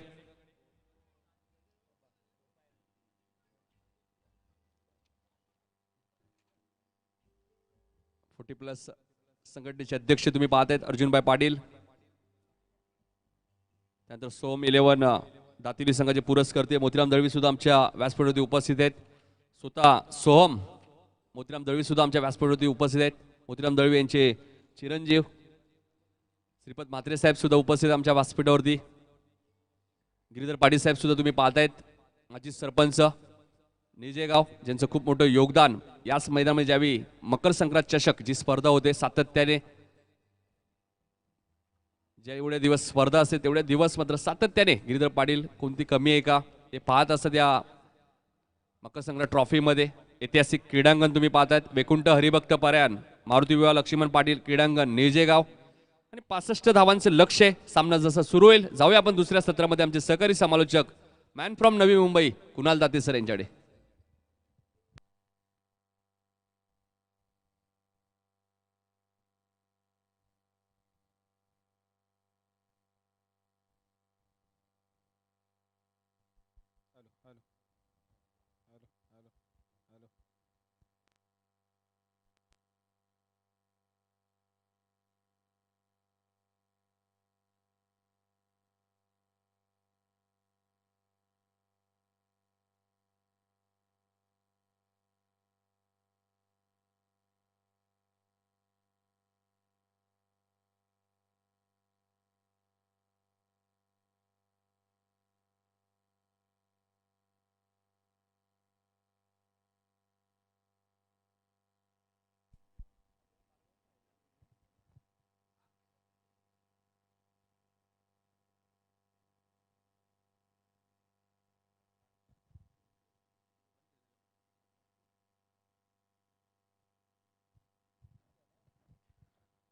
[SPEAKER 1] प्लस संघटनेचे अध्यक्ष तुम्ही पाहतायत अर्जुनभाई पाटील. त्यानंतर सोम 11 दातिवली संघाचे पुरस्कर्ते मोतीराम दळवी सुद्धा आमच्या व्यासपीठावरती उपस्थित आहेत. स्वतः सोहम मोतीराम दळवी सुद्धा आमच्या व्यासपीठावरती उपस्थित आहेत. मोतीराम दळवी यांचे चिरंजीव श्रीपद म्हात्रे साहेब सुद्धा उपस्थित आमच्या व्यासपीठावरती. गिरीधर पाटील साहेब सुद्धा तुम्ही पाहतायत. माजी सरपंच निजेगाव ज्यांचं खूप मोठं योगदान याच मैदानामध्ये ज्यावेळी मकर संक्रांत चषक जी स्पर्धा होते सातत्याने जेवढे दिवस स्पर्धा असते तेवढे दिवस मात्र सातत्याने गिरीधर पाटील कोणती कमी आहे का ते पाहत असतात. या मकर संक्रांत ट्रॉफीमध्ये ऐतिहासिक क्रीडांगण तुम्ही पाहतायत. वैकुंठ हरिभक्त परायण मारुती विवाह लक्ष्मण पाटील क्रीडांगण निजेगाव आणि 65 धावांचं लक्ष आहे. सामना जसा सुरू होईल जाऊया आपण दुसऱ्या सत्रामध्ये आमचे सहकारी समालोचक man from Navi Mumbai Kunal Date sir यांच्याकडे.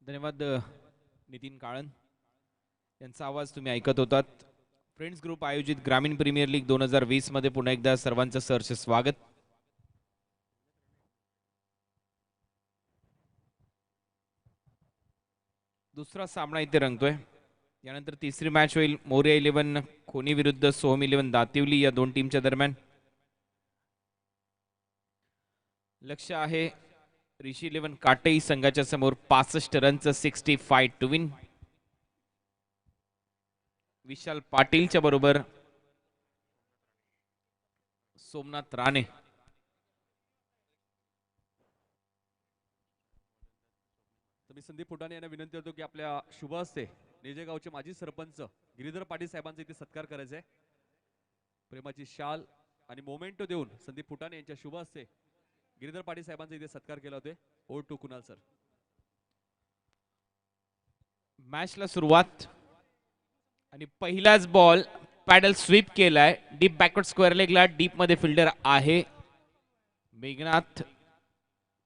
[SPEAKER 2] धन्यवाद नितीन काळन यांचा आवाज तुम्ही ऐकत होतात. फ्रेंड्स ग्रुप आयोजित ग्रामीण प्रीमियर लीग 2020 मध्ये पुन्हा एकदा सर्वांचं सहर्ष स्वागत. दुसरा सामना इथे रंगतोय. यानंतर तिसरी मॅच होईल मोरिया 11 खोनी विरुद्ध सोहम 11 दातिवली या दोन टीमच्या दरम्यान. लक्ष आहे ऋषी 11 काटई संघाच्या समोर 65 रनचं 65 टू विन. विशाल पाटीलच्या बरोबर सोमनाथ राणे.
[SPEAKER 1] मी संदीप फुटाणे यांना विनंती करतो की आपल्या शुभ हस्ते नेजेगावचे माजी सरपंच गिरीधर पाटील साहेबांचा इथे सत्कार करायचा आहे. प्रेमाची शाल आणि मोमेंटो देऊन संदीप फुटाणे यांच्या शुभ हस्ते गिरीधर पाटील साहेबांचा इथे सत्कार केला होते. Over to Kunal sir.
[SPEAKER 2] मॅचला सुरुवात आणि पहिलाच बॉल पॅडल स्वीप केलाय डीप बॅकवर्ड स्क्वेअर लेगला. डीप मध्ये फिल्डर आहे मेघनाथ.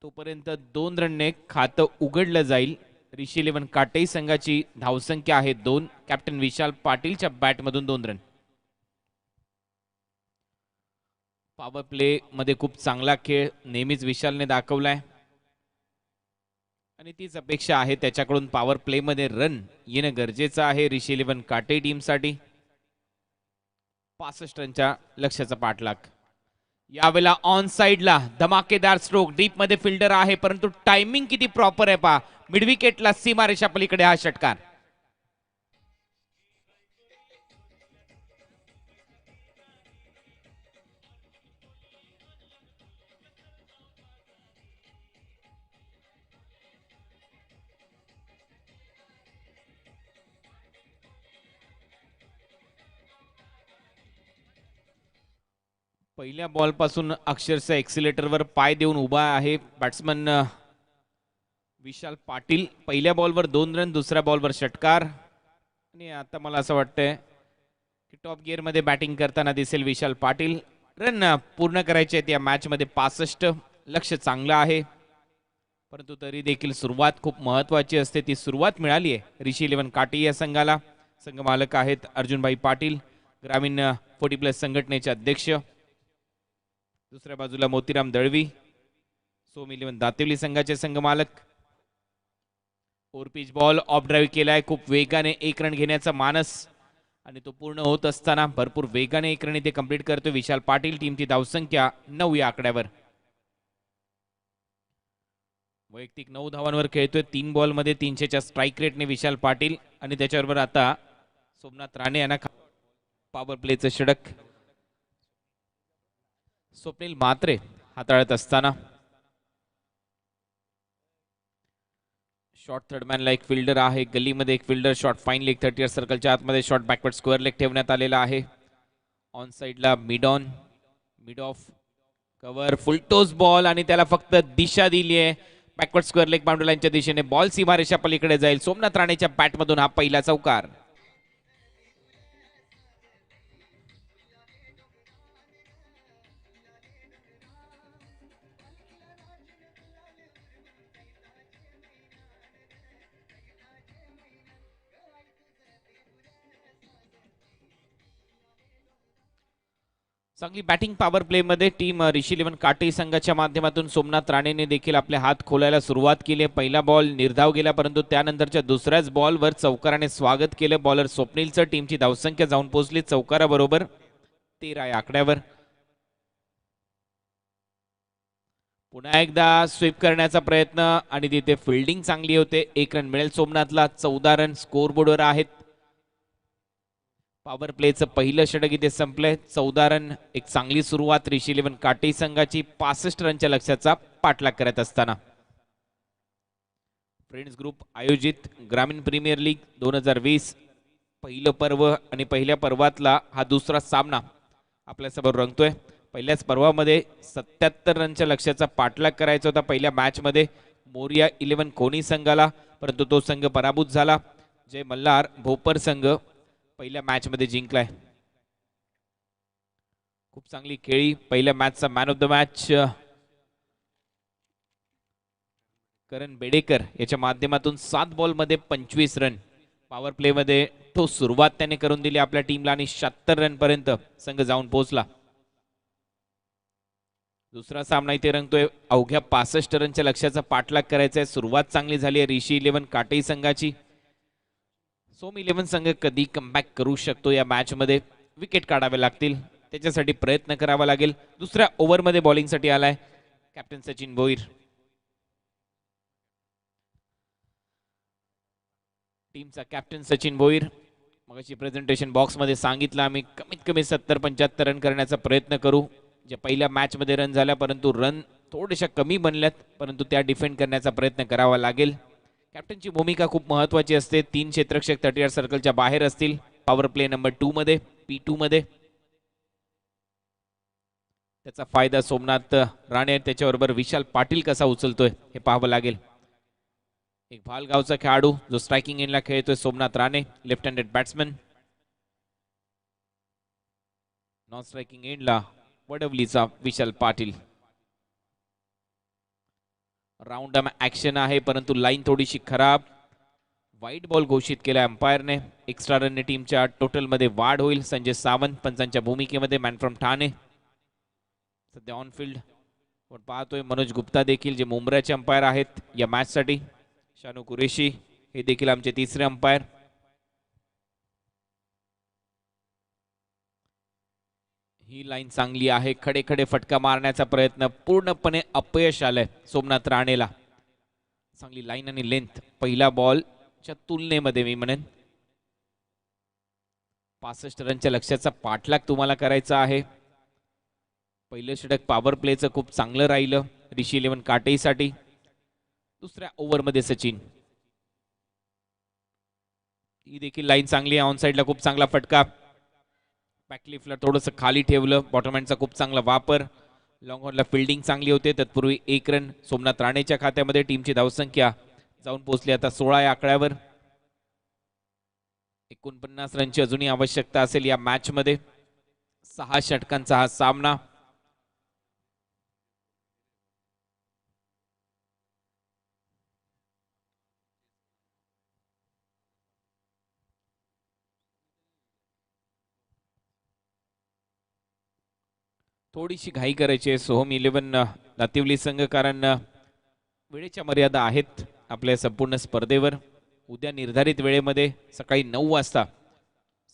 [SPEAKER 2] तोपर्यंत 2 रनने खातं उघडलं जाईल. ऋषी 11 काटई संघाची धावसंख्या आहे 2. कॅप्टन विशाल पाटीलच्या बॅटमधून 2 रन. पॉवर प्ले मध्ये खूप चांगला खेळ नेहमीच विशालने दाखवलाय आणि तीच अपेक्षा आहे त्याच्याकडून. पॉवर प्ले मध्ये रन येणं गरजेचं आहे ऋषी 11 काटे टीमसाठी. 65 रनच्या लक्ष्याचा पाठलाग. यावेळेला ऑन साइडला धमाकेदार स्ट्रोक. डीप मध्ये फिल्डर आहे परंतु टायमिंग किती प्रॉपर आहे पहा. मिडविकेटला सीमारेषा पलीकडे हा षटकार. पहिल्या बॉल पासून अक्षरशः एक्सिलेटरवर पाय देऊन उभा आहे बॅट्समन विशाल पाटील. पहिल्या बॉलवर 2 रन, दुसऱ्या बॉलवर षटकार. आणि आता मला असं वाटतंय की टॉप गिअर मध्ये बॅटिंग करताना दिसेल विशाल पाटील. रन पूर्ण करायचे आहेत या मॅच मध्ये 65. लक्ष चांगलं आहे परंतु तरी देखील सुरुवात खूप महत्वाची असते. ती सुरुवात मिळाली आहे ऋषी 11 काटे या संघाला. संघ मालक आहेत अर्जुनभाई पाटील, ग्रामीण 40+ संघटनेचे अध्यक्ष. दुसऱ्या बाजूला मोतीराम दळवी, सोहम 11 दातिवली संघाचे संघ मालक. पिच बॉल ऑफ ड्राईव्ह केलाय. खूप वेगाने 1 रन घेण्याचा मानस आणि तो पूर्ण होत असताना भरपूर वेगाने 1 रन इथे कंप्लीट करतो विशाल पाटील. टीमची धावसंख्या 9 या आकड्यावर. वैयक्तिक 9 धावांवर खेळतोय. 3 बॉल मध्ये 300च्या स्ट्राईक रेटने विशाल पाटील. आणि त्याच्याबरोबर आता सोमनाथ राणे यांना पॉवर प्लेचं षटक स्वप्नील म्हात्रे हाताळत असताना. शॉर्ट थर्डमॅनला एक फिल्डर आहे. गल्लीमध्ये एक फिल्डर. शॉर्ट फाईन लेग 30 सर्कलच्या आतमध्ये शॉर्ट बॅकवर्ड स्क्वेअर लेग ठेवण्यात आलेला आहे. ऑन साइडला mid on, mid off, cover, full toss ball आणि त्याला फक्त दिशा दिली आहे बॅकवर्ड स्क्वेअर लेग बाउंड्री लाईनच्या दिशेने. बॉल सीमारेषा पलीकडे जाईल. सोमनाथ राणेच्या बॅटमधून हा पहिला चौकार. चांगली बॅटिंग पॉवर प्ले मध्ये टीम ऋषी 11 काटे संघाच्या माध्यमातून सोमनाथ राणेने देखील आपले हात खोलायला सुरुवात केली. पहिला बॉल निर्धाव गेला परंतु त्यानंतरच्या दुसऱ्याच बॉलवर चौकाराने स्वागत केलं बॉलर स्वप्नीलचं. टीमची धावसंख्या जाऊन पोहोचली चौकाराबरोबर 13 या आकड्यावर. पुन्हा एकदा स्वीप करण्याचा प्रयत्न आणि तिथे फिल्डिंग चांगली होते. 1 रन मिळेल सोमनाथला. 14 रन स्कोरबोर्डवर आहेत. पॉवर प्लेचं पहिलं षटक इथे संपलंय. 14 रन, एक चांगली सुरुवात ऋषी 11 काटे संघाची 65 रनच्या लक्ष्याचा पाठलाग करत असताना. फ्रेंड्स ग्रुप आयोजित ग्रामीण प्रीमियर लीग 2020 पहिलं पर्व आणि पहिल्या पर्वातला हा दुसरा सामना आपल्यासमोर रंगतोय. पहिल्याच पर्वामध्ये 77 रनच्या लक्ष्याचा पाठलाग करायचा होता पहिल्या मॅच मध्ये मोरिया 11 कोणी संघाला, परंतु तो संघ पराभूत झाला. जय मल्हार भोपर संघ पहिल्या मॅच मध्ये जिंकलाय. खूप चांगली खेळी. पहिल्या मॅचचा मॅन ऑफ द मॅच करण बेडेकर याच्या माध्यमातून 7 बॉलमध्ये 25 रन. पॉवर प्ले मध्ये ठोस सुरुवात त्याने करून दिली आपल्या टीमला आणि 76 रन पर्यंत संघ जाऊन पोहोचला. दुसरा सामना इथे रंगतोय. अवघ्या 65 रनच्या लक्ष्याचा पाठलाग करायचा आहे. सुरुवात चांगली झाली आहे ऋषी 11 काटेई संघाची. सोम 11 संघ कधी कमबॅक करू शकतो या मॅच मध्ये. विकेट काढावे लागतील, त्याच्यासाठी प्रयत्न करावा लागेल. दुसऱ्या ओव्हरमध्ये बॉलिंगसाठी आलाय कॅप्टन सचिन भोईर. टीमचा कॅप्टन सचिन भोईर. मगाशी प्रेझेंटेशन बॉक्समध्ये सांगितलं आम्ही कमीत कमी 70-75 रन करण्याचा प्रयत्न करू. जे पहिल्या मॅच मध्ये रन झाल्या, परंतु रन थोड्याशा कमी बनल्यात, परंतु त्या डिफेंड करण्याचा प्रयत्न करावा लागेल. कॅप्टनची भूमिका खूप महत्त्वाची असते. 3 क्षेत्ररक्षक 38 सर्कलच्या बाहेर असतील. पॉवर प्ले नंबर 2 मध्ये P2 मध्ये त्याचा फायदा सोमनाथ राणे त्याच्याबरोबर विशाल पाटील कसा उचलतोय हे पाहावं लागेल. एक भालगावचा खेळाडू जो स्ट्रायकिंग एंडला खेळतोय Somnath Rane, left handed batsman. Non striking एंडला वडवलीचा विशाल पाटील. राऊंड ऍक्शन आहे, परंतु लाईन थोडीशी खराब. वाईट बॉल घोषित केला अंपायरने. एक्स्ट्रा रनने टीमच्या टोटल मध्ये वाढ होईल. संजय सावंत पंचांच्या भूमिकेमध्ये, मॅन फ्रॉम ठाणे. सध्या ऑन फील्ड पण पाहतोय मनोज गुप्ता देखील, जे मुंबऱ्याचे अंपायर आहेत या मॅच साठी. शानू कुरेशी हे देखील आमचे तिसरे अंपायर. ही लाईन चांगली आहे. खडे खडे फटका मारण्याचा प्रयत्न पूर्णपणे अपयश आलंय सोमनाथ राणेला. चांगली लाईन आणि लेंथ पहिल्या बॉलच्या तुलनेमध्ये मी म्हणेन. 65 रनच्या लक्ष्याचा पाठलाग तुम्हाला करायचा आहे. पहिलं षटक पॉवर प्लेचं खूप चांगलं राहिलं ऋषी 11 काटेईसाठी. दुसऱ्या ओव्हरमध्ये सचिन. ही देखील लाईन चांगली आहे. ऑन साईडला खूप चांगला फटका. बॅकलिफ्टला थोडंसं खाली ठेवलं. बॉटम हँडचा खूप चांगला वापर. लॉंग ऑनला फिल्डिंग चांगली होते. तत्पूर्वी 1 रन सोमनाथ राणेच्या खात्यामध्ये. टीमची धावसंख्या जाऊन पोहोचली आता 16 या आकड्यावर. 49 रनची अजूनही आवश्यकता असेल या मॅच मध्ये. 6 षटकांचा हा सामना. थोडीशी घाई करायची आहे सोहम 11 नातिवली संघ, कारण वेळेच्या मर्यादा आहेत आपल्या संपूर्ण स्पर्धेवर. उद्या निर्धारित वेळेमध्ये सकाळी 9 वाजता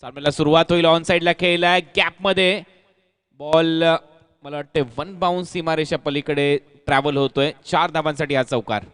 [SPEAKER 2] सामन्याला सुरुवात होईल. ऑन साईडला खेळलाय, गॅप मध्ये बॉल मला वाटते 1 बाउन्स सीमारेषा पलीकडे ट्रॅव्हल होतोय. 4 धावांसाठी हा चौकार.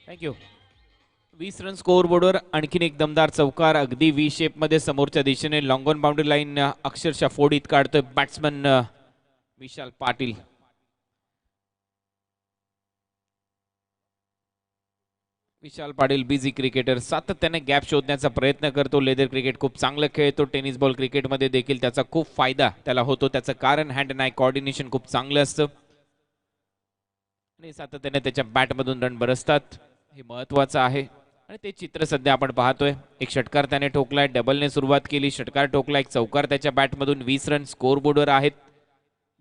[SPEAKER 2] थँक्यू. 20 रन स्कोअर बोर्डवर आणखीन एक दमदार चौकार. अगदी V शेप मध्ये समोरच्या दिशेने लॉंग ऑन बाउंड्री लाईन अक्षरशः फोडीत काढतोय batsman Vishal Patil. Vishal Patil busy cricketer, सातत्याने गॅप शोधण्याचा प्रयत्न करतो. लेदर क्रिकेट खूप चांगलं खेळतो. टेनिस बॉल क्रिकेटमध्ये देखील त्याचा खूप फायदा त्याला होतो. त्याचं कारण हँड अँड आय कोऑर्डिनेशन खूप चांगलं असतं आणि सातत्याने त्याच्या बॅटमधून रन बरसतात. हे महत्वाचं आहे आणि ते चित्र सध्या आपण पाहतोय. एक षटकार त्याने ठोकलाय, डबलने सुरुवात केली, षटकार ठोकला, एक चौकार त्याच्या बॅटमधून. 20 रन स्कोअर बोर्डवर आहेत.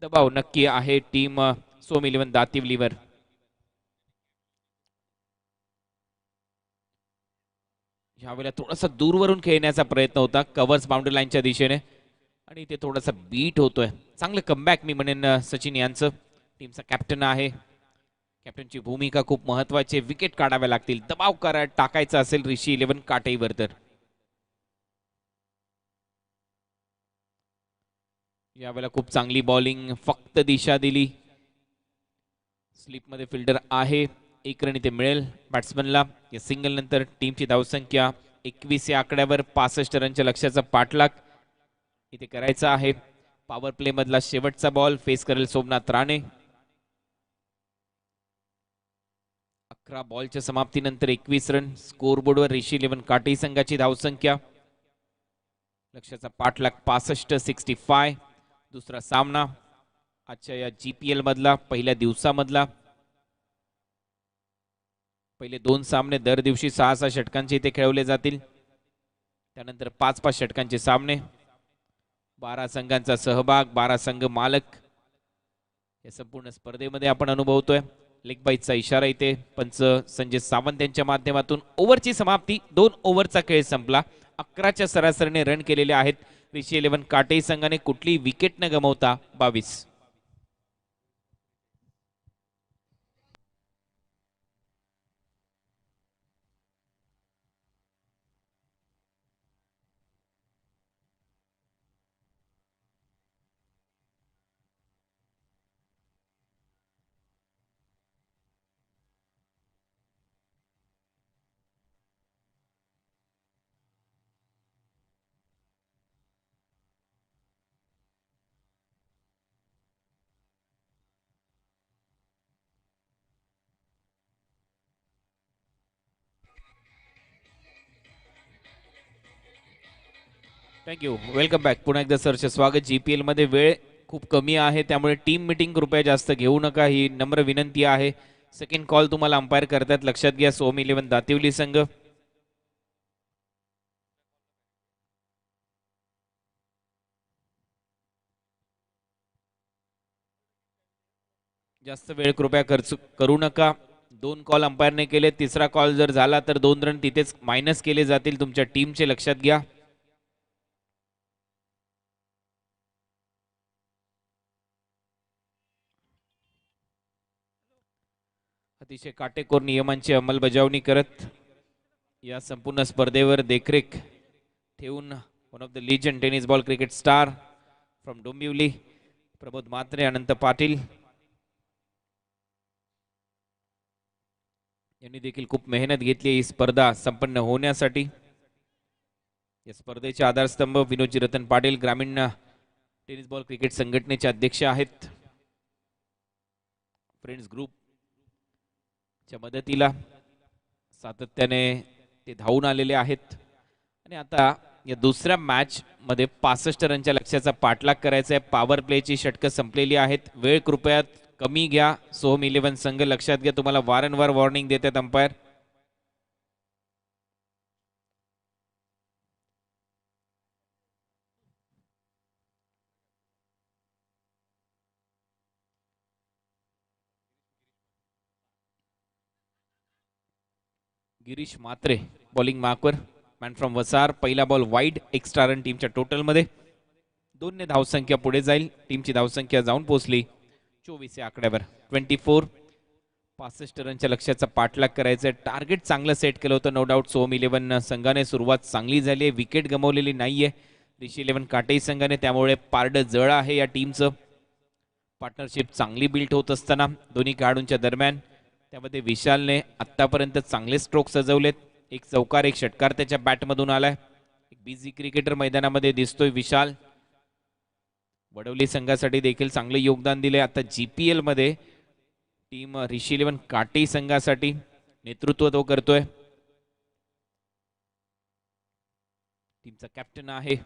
[SPEAKER 2] दबाव नक्की आहे टीम सोम 11 दातिवलीवर. यावेळेला थोडासा दूरवरून खेळण्याचा प्रयत्न होता कव्हर्स बाउंड्री लाईनच्या दिशेने आणि ते थोडासा बीट होतोय. चांगलं कमबॅक मी म्हणेन सचिन यांचं. टीमचा कॅप्टन आहे. कॅप्टनची भूमिका खूप महत्वाची. विकेट काढाव्या लागतील. दबाव टाकायचा असेल ऋषी 11 काटेईवर तर. यावेळेला खूप चांगली बॉलिंग, फक्त दिशा दिली. स्लिप मध्ये फिल्डर आहे. 1 रन इथे मिळेल बॅट्समनला. या सिंगल नंतर टीमची धावसंख्या 21 या आकड्यावर. 65 रनच्या लक्ष्याचा पाठलाग इथे करायचा आहे. पॉवर प्ले मधला शेवटचा बॉल फेस करेल सोमनाथ राणे. 11 बॉलच्या समाप्तीनंतर 21 रन. स्कोरबोर्डवर ऋषी 11 काटे संघाची धावसंख्या. लक्ष्याचा पाठलाग 65-65. दुसरा सामना आजच्या या GPL मधला पहिल्या दिवसामधला. पहिले 2 सामने दर दिवशी 6-6 षटकांचे इथे खेळवले जातील. त्यानंतर 5-5 षटकांचे सामने. 12 संघांचा सहभाग, 12 संघ मालक या संपूर्ण स्पर्धेमध्ये आपण अनुभवतोय. लेग बाईटचा इशारा इथे पंच संजय सावंत यांच्या माध्यमातून. ओव्हरची समाप्ती. 2 ओव्हरचा खेळ संपला. 11च्या सरासरीने रन केलेले आहेत ऋषी 11 काटे संघाने. कुठली विकेट न गमावता 22. थँक्यू. Welcome back. पुन्हा एकदा सरचे स्वागत. GPL मध्ये वेळ खूप कमी आहे, त्यामुळे टीम मिटिंग कृपया जास्त घेऊ नका, ही नम्र विनंती आहे. सेकंड कॉल तुम्हाला अंपायर करतात, लक्षात घ्या. सोम 11 दातिवली संघ. जास्त वेळ कृपया खर्च करू नका. 2 कॉल अंपायरने केले. तिसरा कॉल जर झाला तर 2 रन तिथेच मायनस केले जातील तुमच्या टीमचे, लक्षात घ्या. अतिशय काटेकोर नियमांची अंमलबजावणी करत या संपूर्ण स्पर्धेवर देखरेख ठेवून one of the legend tennis ball cricket star from Dombivli Prabodh Mhatre, Anant Patil यांनी देखील खूप मेहनत घेतली ही स्पर्धा संपन्न होण्यासाठी. या स्पर्धेचे आधारस्तंभ विनोदजी रतन पाटील, ग्रामीण टेनिस बॉल क्रिकेट संघटनेचे अध्यक्ष आहेत. फ्रेंड्स ग्रुप च्या मदतीला सातत्याने ते धावून आलेले आहेत. आणि आता या दुसऱ्या मॅच मध्ये 65 रनच्या लक्ष्याचा पाठलाग करायचा आहे. पॉवर प्लेची षटकं संपलेली आहेत. वेळ कृपया कमी घ्या. सोम 11 संघ, लक्षात घ्या. तुम्हाला वारंवार वॉर्निंग देतात अंपायर. गिरीश म्हात्रे बॉलिंग मार्कवर, मॅन फ्रॉम वसार. पहिला बॉल वाईड. एक्स्ट्रा रन टीमच्या टोटल मध्ये. 2 ने धावसंख्या पुढे जाईल. टीमची धावसंख्या जाऊन पोहोचली 24 या आकड्यावर. 24. 65 रनच्या लक्ष्याचा पाठलाग करायचा आहे. टार्गेट चांगलं सेट केलं होतं नो डाऊट. सोम 11 संघाने सुरुवात चांगली झाली आहे. विकेट गमावलेली नाहीये ऋषी 11 काटे संघाने, त्यामुळे पारड जळ आहे या टीमचं. पार्टनरशिप चांगली बिल्ट होत असताना दोन्ही खेळाडूंच्या दरम्यान, त्यामध्ये विशालने आतापर्यंत चांगले स्ट्रोक सजवलेत. एक चौकार, एक षटकार त्याच्या बॅटमधून आलाय. एक बिझी क्रिकेटर मैदानामध्ये दिसतोय विशाल. वडवली संघासाठी देखील चांगले योगदान दिले. आता GPL मध्ये टीम ऋषी 11 काटे संघासाठी नेतृत्व तो करतोय. टीमचा कॅप्टन आहे.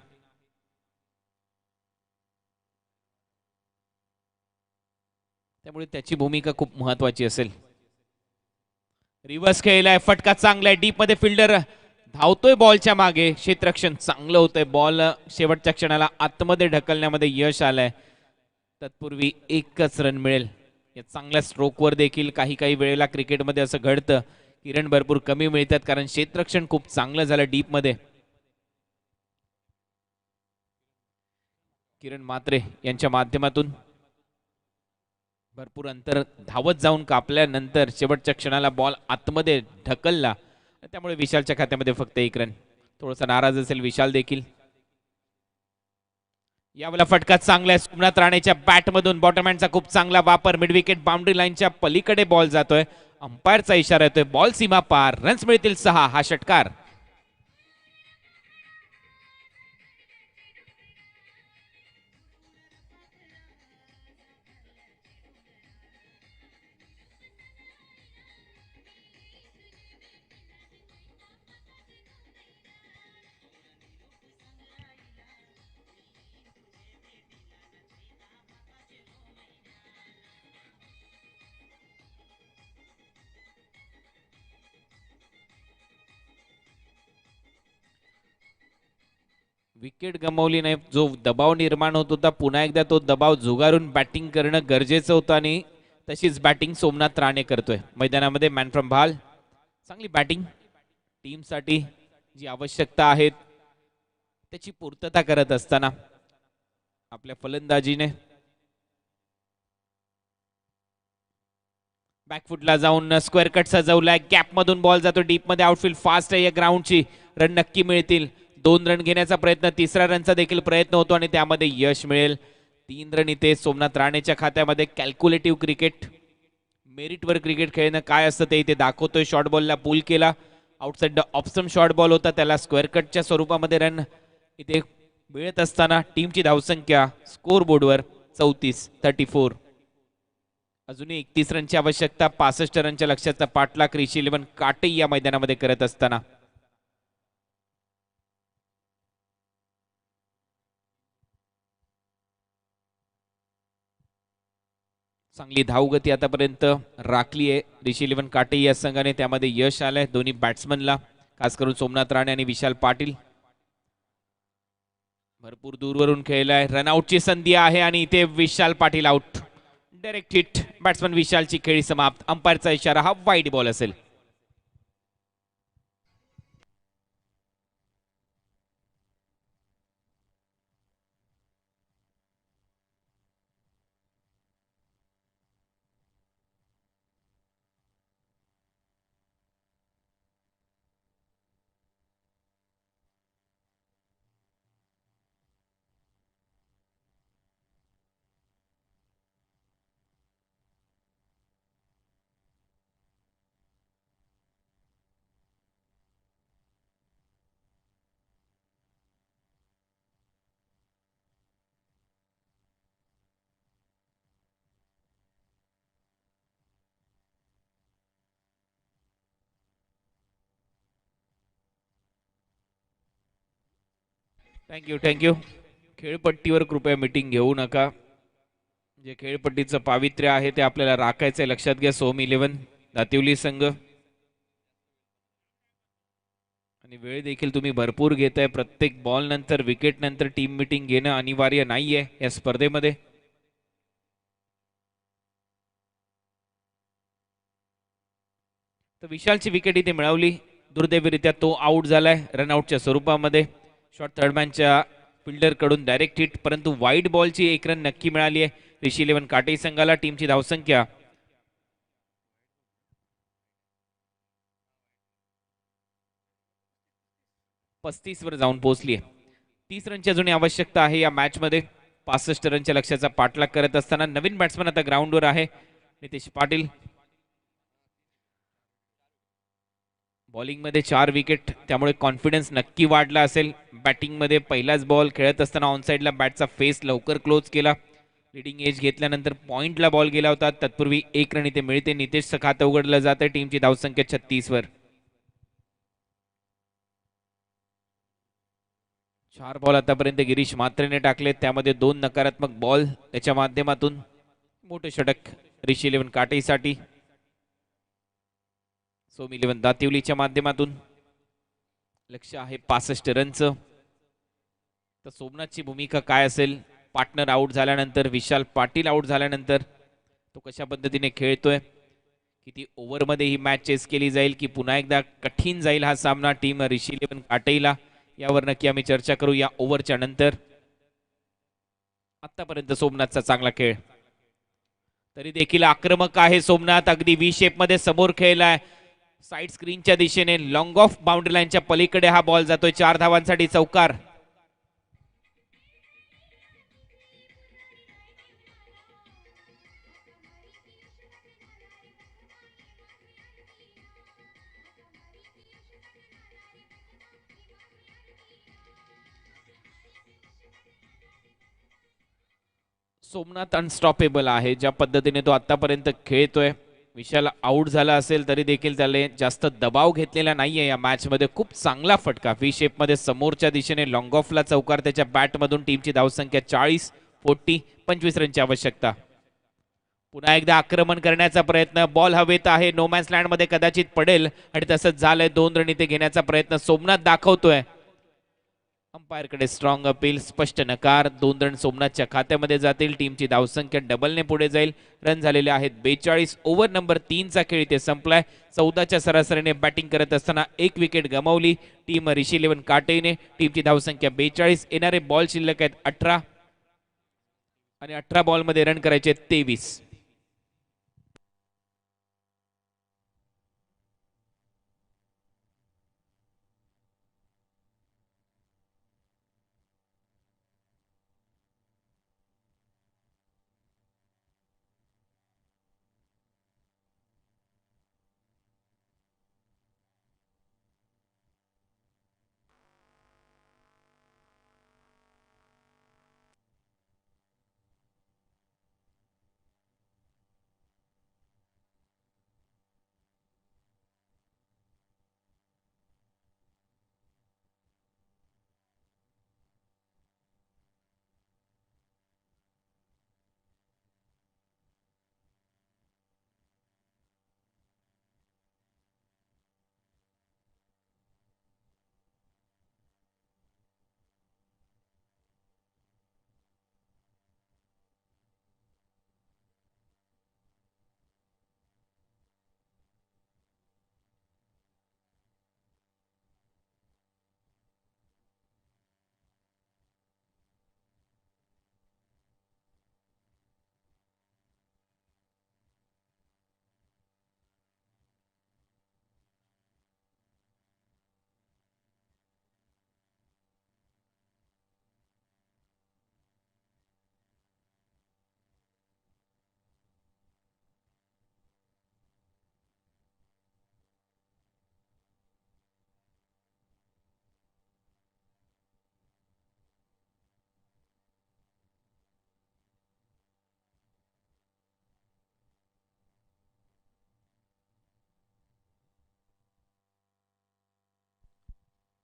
[SPEAKER 2] त्यामुळे त्याची भूमिका खूप महत्वाची असेल. रिव्हर्स खेळलाय, फटका चांगला आहे. डीप मध्ये फिल्डर धावतोय बॉलच्या मागे. क्षेत्ररक्षण चांगलं होतंय. बॉल शेवटच्या क्षणाला आतमध्ये ढकलण्यामध्ये यश आलंय. तत्पूर्वी एकच रन मिळेल. या चांगल्या स्ट्रोकवर देखील काही वेळेला क्रिकेटमध्ये असं घडतं की रन भरपूर कमी मिळतात, कारण क्षेत्ररक्षण खूप चांगलं झालं डीप मध्ये. किरण म्हात्रे यांच्या माध्यमातून भरपूर अंतर धावत जाऊन कापल्यानंतर शेवटच्या क्षणाला बॉल आतमध्ये ढकलला, त्यामुळे विशालच्या खात्यामध्ये फक्त 1 रन. थोडासा नाराज असेल विशाल देखील. यावेळेला फटका चांगला आहे. सोमनाथ राणेच्या बॅटमधून बॉटम हँडचा खूप चांगला वापर. मिड विकेट बाउंड्री लाईनच्या पलीकडे बॉल जातोय. अंपायरचा इशारा येतोय. बॉल सीमा पार. रन्स मिळतील 6. हा षटकार. विकेट गमावली नाही. जो दबाव निर्माण होत होता पुन्हा एकदा तो दबाव झुगारून बॅटिंग करणं गरजेचं होतं आणि तशीच बॅटिंग सोमनाथ राणे करतोय मैदानामध्ये. मॅन फ्रॉम भाल, चांगली बॅटिंग टीमसाठी जी आवश्यकता आहेत त्याची पूर्तता करत असताना आपल्या फलंदाजीने बॅकफुटला जाऊन स्क्वेअर कट सजवलाय. गॅप मधून बॉल जातो डीप मध्ये. आउटफील्ड फास्ट आहे या ग्राउंडची. रन नक्की मिळतील. 2 रन घेण्याचा प्रयत्न, तिसऱ्या रनचा देखील प्रयत्न होतो आणि त्यामध्ये यश मिळेल. 3 रन इथे सोमनाथ राणेच्या खात्यामध्ये. कॅल्क्युलेटिव्ह क्रिकेट, मेरिटवर क्रिकेट खेळणं काय असतं ते इथे दाखवतोय. शॉर्ट बॉलला पुल केला. Outside the option short ball होता, त्याला स्क्वेअर कटच्या स्वरूपामध्ये रन इथे मिळत असताना टीमची धावसंख्या स्कोर बोर्डवर 34. अजूनही 31 रनची आवश्यकता. 65 रनच्या लक्ष्याचा पाठलाग ऋषी इलेव्हन काटे या मैदानामध्ये करत असताना चांगली धावगती आतापर्यंत राखली आहे ऋषी इलेव्हन काटे या संघाने. त्यामध्ये यश आलंय दोन्ही बॅट्समनला, खास करून सोमनाथ राणे आणि विशाल पाटील. भरपूर दूरवरून खेळलाय. रनआउटची संधी आहे आणि इथे Vishal Patil out. Direct hit. Batsman विशालची खेळी समाप्त. अंपायरचा इशारा, हा वाईड बॉल असेल. थँक्यू. खेळपट्टीवर कृपया मीटिंग घेऊ नका. जे खेळपट्टीचं पावित्र्य आहे ते आपल्याला राखायचं आहे, लक्षात घ्या. सोम इलेव्हन दातिवली संघ. आणि वेळ देखील तुम्ही भरपूर घेताय. प्रत्येक बॉल नंतर, विकेट नंतर टीम मीटिंग घेणं अनिवार्य नाहीये या स्पर्धेमध्ये. तर विशालची विकेट इथे मिळवली. दुर्दैवीरित्या तो आउट झालाय रनआउटच्या स्वरूपामध्ये. शॉर्ट थर्डमॅनच्या फिल्डर कडून डायरेक्ट हिट, परंतु वाईड बॉलची 1 रन नक्की मिळाली आहे ऋषी इलेव्हन काटे संघाला. टीमची धावसंख्या 35 वर जाऊन पोहोचली आहे. 30 रनची अजूनही आवश्यकता आहे या मॅच मध्ये. 65 रनच्या लक्ष्याचा पाठलाग करत असताना नवीन बॅट्समन आता ग्राउंडवर आहे, नितेश पाटील. बॉलिंग मध्ये 4 विकेट, त्यामुळे कॉन्फिडन्स नक्की वाढला असेल. बॅटिंग मध्ये पहिलाच बॉल खेळत असताना ऑनसाइडला बॅटचा फेस लवकर क्लोज केला. लिडिंग एज घेतल्यानंतर पॉइंटला बॉल गेला होता. तत्पूर्वी 1 रन इथे मिळते. नितेशचं खातं उघडलं जातं. टीमची धावसंख्या 36 वर. 4 बॉल आतापर्यंत गिरीश म्हात्रेने टाकले, त्यामध्ये 2 नकारात्मक बॉल. त्याच्या माध्यमातून मोठे षटक ऋषी इलेव्हन काटेसाठी. सोम इलेव्हन दातिवलीच्या माध्यमातून लक्ष्य आहे 65 रनचं. तर सोमनाथची भूमिका काय असेल? पार्टनर आउट झाल्यानंतर, विशाल पाटील आउट झाल्यानंतर तो कशा पद्धतीने खेळतोय, किती ओव्हरमध्ये ही मॅच चेस केली जाईल, की पुन्हा एकदा कठीण जाईल हा सामना टीम ऋषी इलेव्हन काटेला, यावर नक्की आम्ही चर्चा करू या ओव्हरच्या नंतर. आतापर्यंत सोमनाथचा चांगला खेळ, तरी देखील आक्रमक आहे सोमनाथ. अगदी व्ही शेप मध्ये समोर खेळलाय. साइड स्क्रीनच्या दिशेने लॉंग ऑफ बाउंड्री लाईनच्या पलीकडे हा बॉल जातोय. 4 धावांसाठी चौकार. सोमनाथ अनस्टॉपेबल आहे. ज्या पद्धतीने तो आतापर्यंत खेळतोय, विशाल आउट झाला असेल तरी देखील त्याने जास्त दबाव घेतलेला नाहीये या मॅच मध्ये. खूप चांगला फटका व्ही शेप मध्ये समोरच्या दिशेने लॉंग ऑफला चौकार त्याच्या बॅट मधून. टीमची धावसंख्या 40, 25 रनची आवश्यकता. पुन्हा एकदा आक्रमण करण्याचा प्रयत्न. बॉल हवेत आहे, नो मॅन्स लँड मध्ये कदाचित पडेल आणि तसंच झालंय. 2 रन इथे घेण्याचा प्रयत्न सोमनाथ दाखवतोय. अंपायरकडे स्ट्रॉंग अपील, स्पष्ट नकार. 2 रन सोमनाथच्या खात्यामध्ये जातील. टीमची धावसंख्या डबलने पुढे जाईल. रन झालेले आहेत 42. ओव्हर नंबर 3चा खेळ इथे संपलाय. 14च्या सरासरीने बॅटिंग करत असताना 1 विकेट गमावली टीम ऋषी 11 काटेने. टीमची धावसंख्या 42. येणारे बॉल शिल्लक आहेत 18 आणि 18 बॉलमध्ये रन करायचे 23.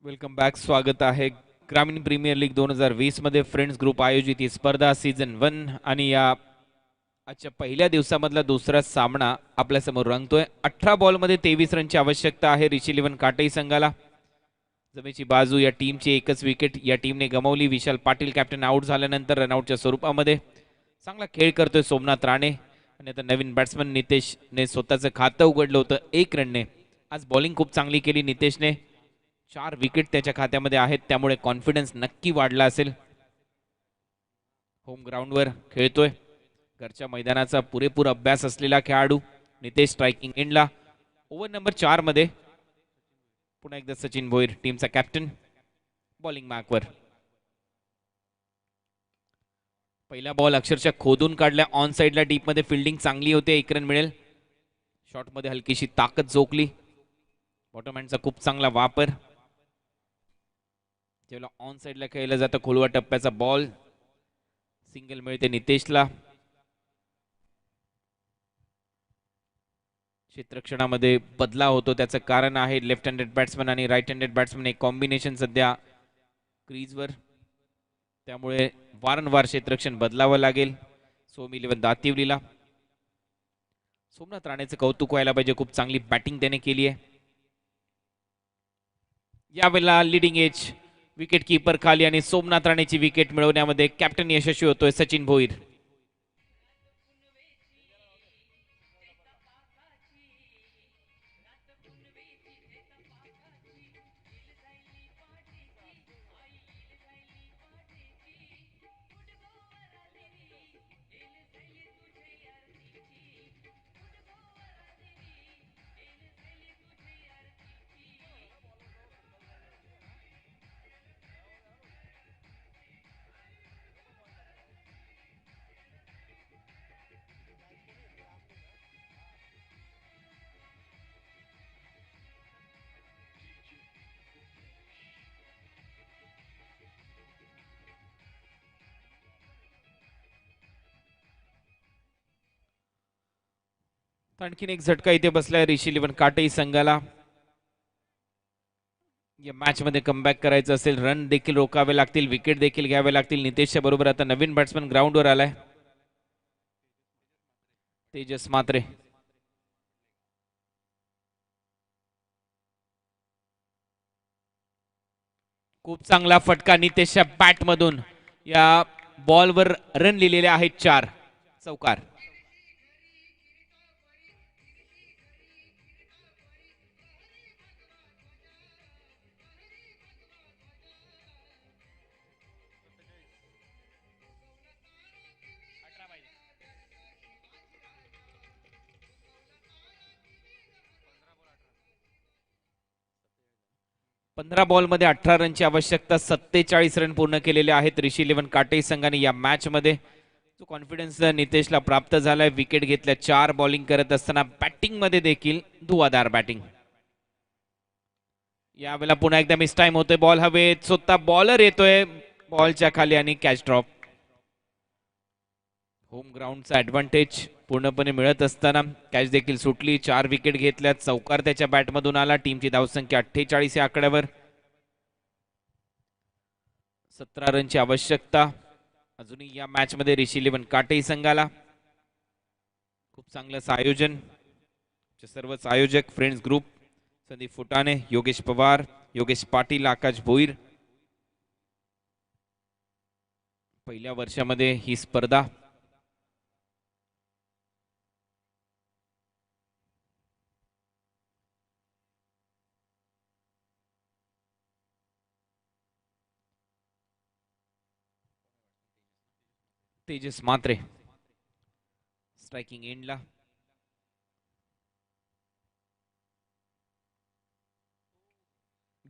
[SPEAKER 2] Welcome back. स्वागत आहे ग्रामीण प्रीमियर लीग 2020 मध्ये फ्रेंड्स ग्रुप आयोजित ही स्पर्धा सीझन 1 आणि या आजच्या पहिल्या दिवसामधला दुसरा सामना आपल्यासमोर रंगतोय. 18 बॉलमध्ये 23 रनची आवश्यकता आहे ऋषी 11 काटई संघाला. जमेची बाजू या टीमची एकच विकेट या टीमने गमावली. विशाल पाटील कॅप्टन आउट झाल्यानंतर रनआउटच्या स्वरूपामध्ये चांगला खेळ करतोय सोमनाथ राणे आणि आता नवीन बॅट्समन नितेशने स्वतःचं खातं उघडलं होतं 1 रनने. आज बॉलिंग खूप चांगली केली नितेशने. 4 विकेट त्याच्या खात्यामध्ये आहेत, त्यामुळे कॉन्फिडन्स नक्की वाढला असेल. होम ग्राउंडवर खेळतोय. घरच्या मैदानाचा पुरेपूर अभ्यास असलेला खेळाडू नितेश स्ट्रायकिंग एंडला. ओव्हर नंबर 4 मध्ये पुन्हा एकदा सचिन भोईर टीमचा कॅप्टन बॉलिंग मार्कवर. पहिला बॉल अक्षरशः खोदून काढल्या ऑन साइडला. डीप मध्ये फिल्डिंग चांगली होते, 1 रन मिळेल. शॉट मध्ये हलकीशी ताकद झोकली. बॉटम हँडचा खूप चांगला वापर. जेव्हा ऑन साइडला खेळला जातं खोलवा टप्प्याचा बॉल, सिंगल मिळते नितेशला. क्षेत्ररक्षणामध्ये बदलाव होतो, त्याचं कारण आहे लेफ्ट हँडेड बॅट्समन आणि राईट हँडेड बॅट्समन एक कॉम्बिनेशन सध्या क्रीजवर, त्यामुळे वारंवार क्षेत्ररक्षण बदलावं लागेल सोम 11 दातिवलीला. सोमनाथ राणेचं कौतुक व्हायला पाहिजे, खूप चांगली बॅटिंग त्याने केली आहे. यावेळेला लिडिंग एज विकेट कीपर खाली आणि सोमनाथ राणेची विकेट मिळवण्यामध्ये कॅप्टन यशस्वी होतोय सचिन भोईर. आणखीन एक झटका इथे बसलाय ऋषी 11 काटई संघाला. या मॅच मध्ये कमबॅक करायचं असेल, रन देखील रोखावे लागतील, विकेट देखील घ्यावे लागतील. नितेशच्या बरोबर आता नवीन बॅट्समन ग्राउंडवर आलाय, तेजस मात्रे. खूप चांगला फटका नितेशच्या बॅट मधून. या बॉलवर रन लिहिलेले आहेत 4. चौकार. पंधरा बॉल मध्ये 18 रनची आवश्यकता. 47 रन पूर्ण केलेले आहेत ऋषी इलेव्हन काटे संघाने या मॅच मध्ये. जो कॉन्फिडन्स नितेशला प्राप्त झालाय विकेट घेतल्या 4 बॉलिंग करत असताना. बॅटिंग मध्ये देखील धुवाधार बॅटिंग. यावेळेला पुन्हा एकदा मिस टाइम होतोय. बॉल हवेत. स्वतः बॉलर येतोय बॉलच्या खाली आणि कॅच ड्रॉप. होम ग्राउंडचा ऍडव्हान्टेज पूर्णपणे मिळत असताना कॅच देखील सुटली. 4 विकेट घेतल्या. चौकार त्याच्या बॅटमधून आला. टीमची धावसंख्या 48 या आकड्यावर. 17 रनची आवश्यकता अजूनही या मॅच मध्ये ऋषी इलेव्हन काटे संघाला. खूप चांगलं आयोजन. सर्वच आयोजक फ्रेंड्स ग्रुप संदीप फुटाणे, योगेश पवार, योगेश पाटील, आकाश भोईर. पहिल्या वर्षामध्ये ही स्पर्धा. तेजस मात्रे स्ट्रायकिंग एंडला.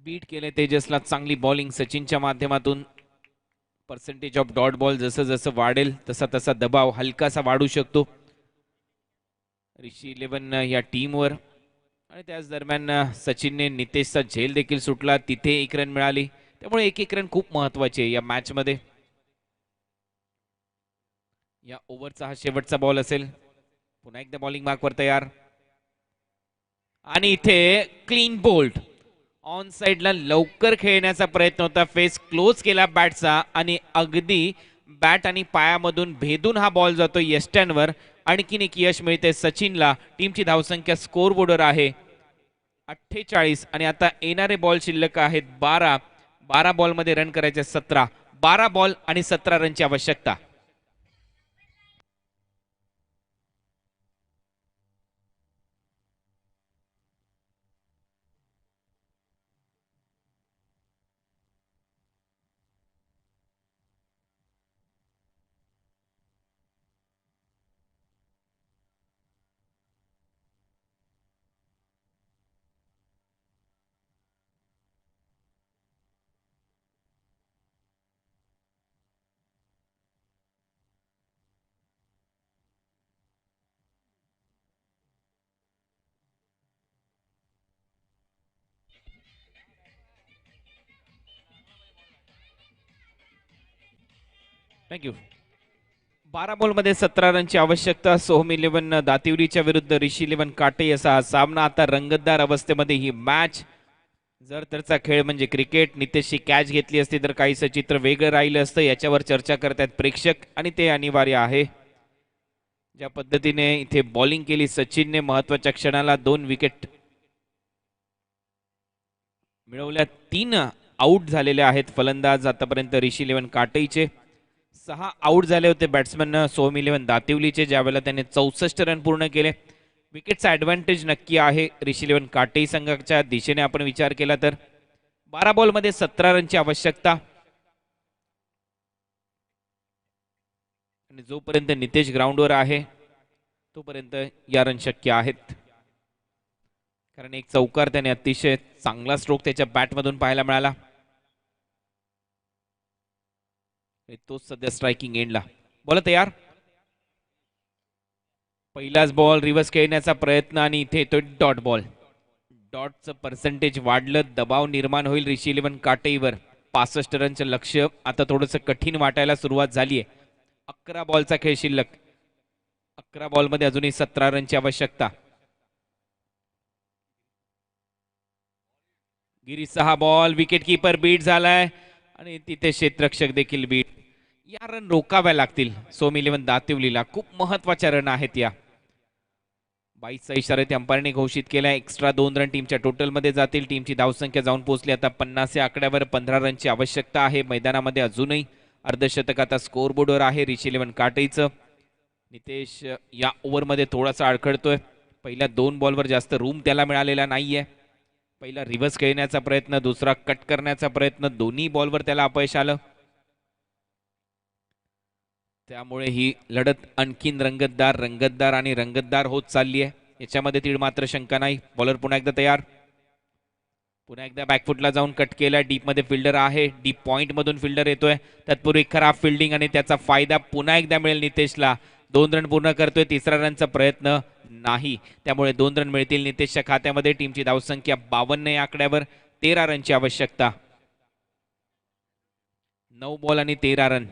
[SPEAKER 2] बीट केले तेजसला. चांगली बॉलिंग सचिनच्या माध्यमातून. पर्सेंटेज ऑफ डॉट बॉल जसं जसं वाढेल तसा तसा दबाव हलकासा वाढू शकतो ऋषी इलेव्हन या टीमवर. आणि त्याच दरम्यान सचिनने नितेशचा झेल देखील सुटला. तिथे 1 रन मिळाली. त्यामुळे 1-1 रन खूप महत्वाचे आहे या मॅच मध्ये. या ओव्हरचा हा शेवटचा बॉल असेल. पुन्हा एकदा बॉलिंग मार्कवर तयार. आणि इथे क्लीन बोल्ड. ऑन साइडला लवकर खेळण्याचा प्रयत्न होता. फेस क्लोज केला बॅटचा आणि अगदी बॅट आणि पायामधून भेदून हा बॉल जातो यष्ट्यांवर. आणखीन एक यश मिळते सचिनला. टीमची धावसंख्या स्कोर बोर्डवर आहे 48 आणि आता येणारे बॉल शिल्लक आहेत 12. 12 बॉल मध्ये रन करायचे 17. 12 बॉल आणि 17 रनची आवश्यकता. थँक्यू. 12 बॉल मध्ये 17 रनची आवश्यकता. सोहम इलेव्हन दातिवलीच्या विरुद्ध ऋषी इलेव्हन काटे असा हा सामना. आता रंगतदार अवस्थेमध्ये ही मॅच. जर तरचा खेळ म्हणजे क्रिकेट. नितेशची कॅच घेतली असती तर काहीसं चित्र वेगळं राहिलं असतं. याच्यावर चर्चा करतात प्रेक्षक आणि ते अनिवार्य आहे. ज्या पद्धतीने इथे बॉलिंग केली सचिनने महत्वाच्या क्षणाला 2 विकेट मिळवल्या. 3 आउट झालेले आहेत फलंदाज आतापर्यंत ऋषी इलेव्हन काटेचे. 6 आउट झाले होते बॅट्समन सोहम इलेव्हन दातिवलीचे, ज्यावेळेला त्याने 64 रन पूर्ण केले. विकेटचा ऍडव्हान्टेज नक्की आहे ऋषी इलेव्हन काटे संघाच्या दिशेने आपण विचार केला तर. 12 बॉल मध्ये 17 रनची आवश्यकता. आणि जोपर्यंत नितेश ग्राउंडवर आहे तोपर्यंत या रन शक्य आहेत. कारण एक चौकार त्याने अतिशय चांगला स्ट्रोक त्याच्या बॅटमधून पाहायला मिळाला. तोच सध्या स्ट्रायकिंग एंडला. बॉल तयार. पहिलाच बॉल रिव्हर्स खेळण्याचा प्रयत्न आणि इथे येतोय डॉट बॉल. डॉटचं पर्सेंटेज वाढलं. दबाव निर्माण होईल ऋषी इलेव्हन काटेवर. 65 रनचं लक्ष्य आता थोडंसं कठीण वाटायला सुरुवात झाली आहे. 11 बॉलचा खेळ शिल्लक. 11 बॉल मध्ये अजूनही 17 रनची आवश्यकता. गिरी 6 बॉल. विकेट कीपर बीट झालाय आणि तिथे क्षेत्ररक्षक देखील बीट. या रन रोकाव्या लागतील सोहम इलेव्हन दातिवलीला. खूप महत्वाच्या रन आहेत या. 22चा इशारा इथे अंपायरने घोषित केला. एक्स्ट्रा 2 रन टीमच्या टोटलमध्ये जातील. टीमची धावसंख्या जाऊन पोहोचली आता 50 या आकड्यावर. 15 रनची आवश्यकता आहे. मैदानामध्ये अजूनही अर्धशतक आता स्कोअरबोर्डवर आहे रिची 11 काटेचं. नितेश या ओव्हरमध्ये थोडासा अडखळतोय. पहिल्या 2 बॉलवर जास्त रूम त्याला मिळालेला नाहीये. पहिला रिव्हर्स खेळण्याचा प्रयत्न, दुसरा कट करण्याचा प्रयत्न, दोन्ही बॉलवर त्याला अपयश आलं. त्यामुळे ही लढत आणखीन रंगतदार आणि रंगतदार होत चालली आहे. याच्यामध्ये तीळ मात्र शंका नाही. बॉलर पुन्हा एकदा तयार. पुन्हा एकदा बॅकफुटला जाऊन कट केला. डीप मध्ये फिल्डर आहे. डीप पॉइंट मधून फिल्डर येतोय. तत्पूर्वी खराब फिल्डिंग आणि त्याचा फायदा पुन्हा एकदा मिळेल नितेशला. 2 रन पूर्ण करतोय. 3रा रनचा प्रयत्न नाही. त्यामुळे 2 रन मिळतील नितेशच्या खात्यामध्ये. टीमची धावसंख्या 52 या आकड्यावर. 13 रनची आवश्यकता. 9 बॉल आणि 13 रन.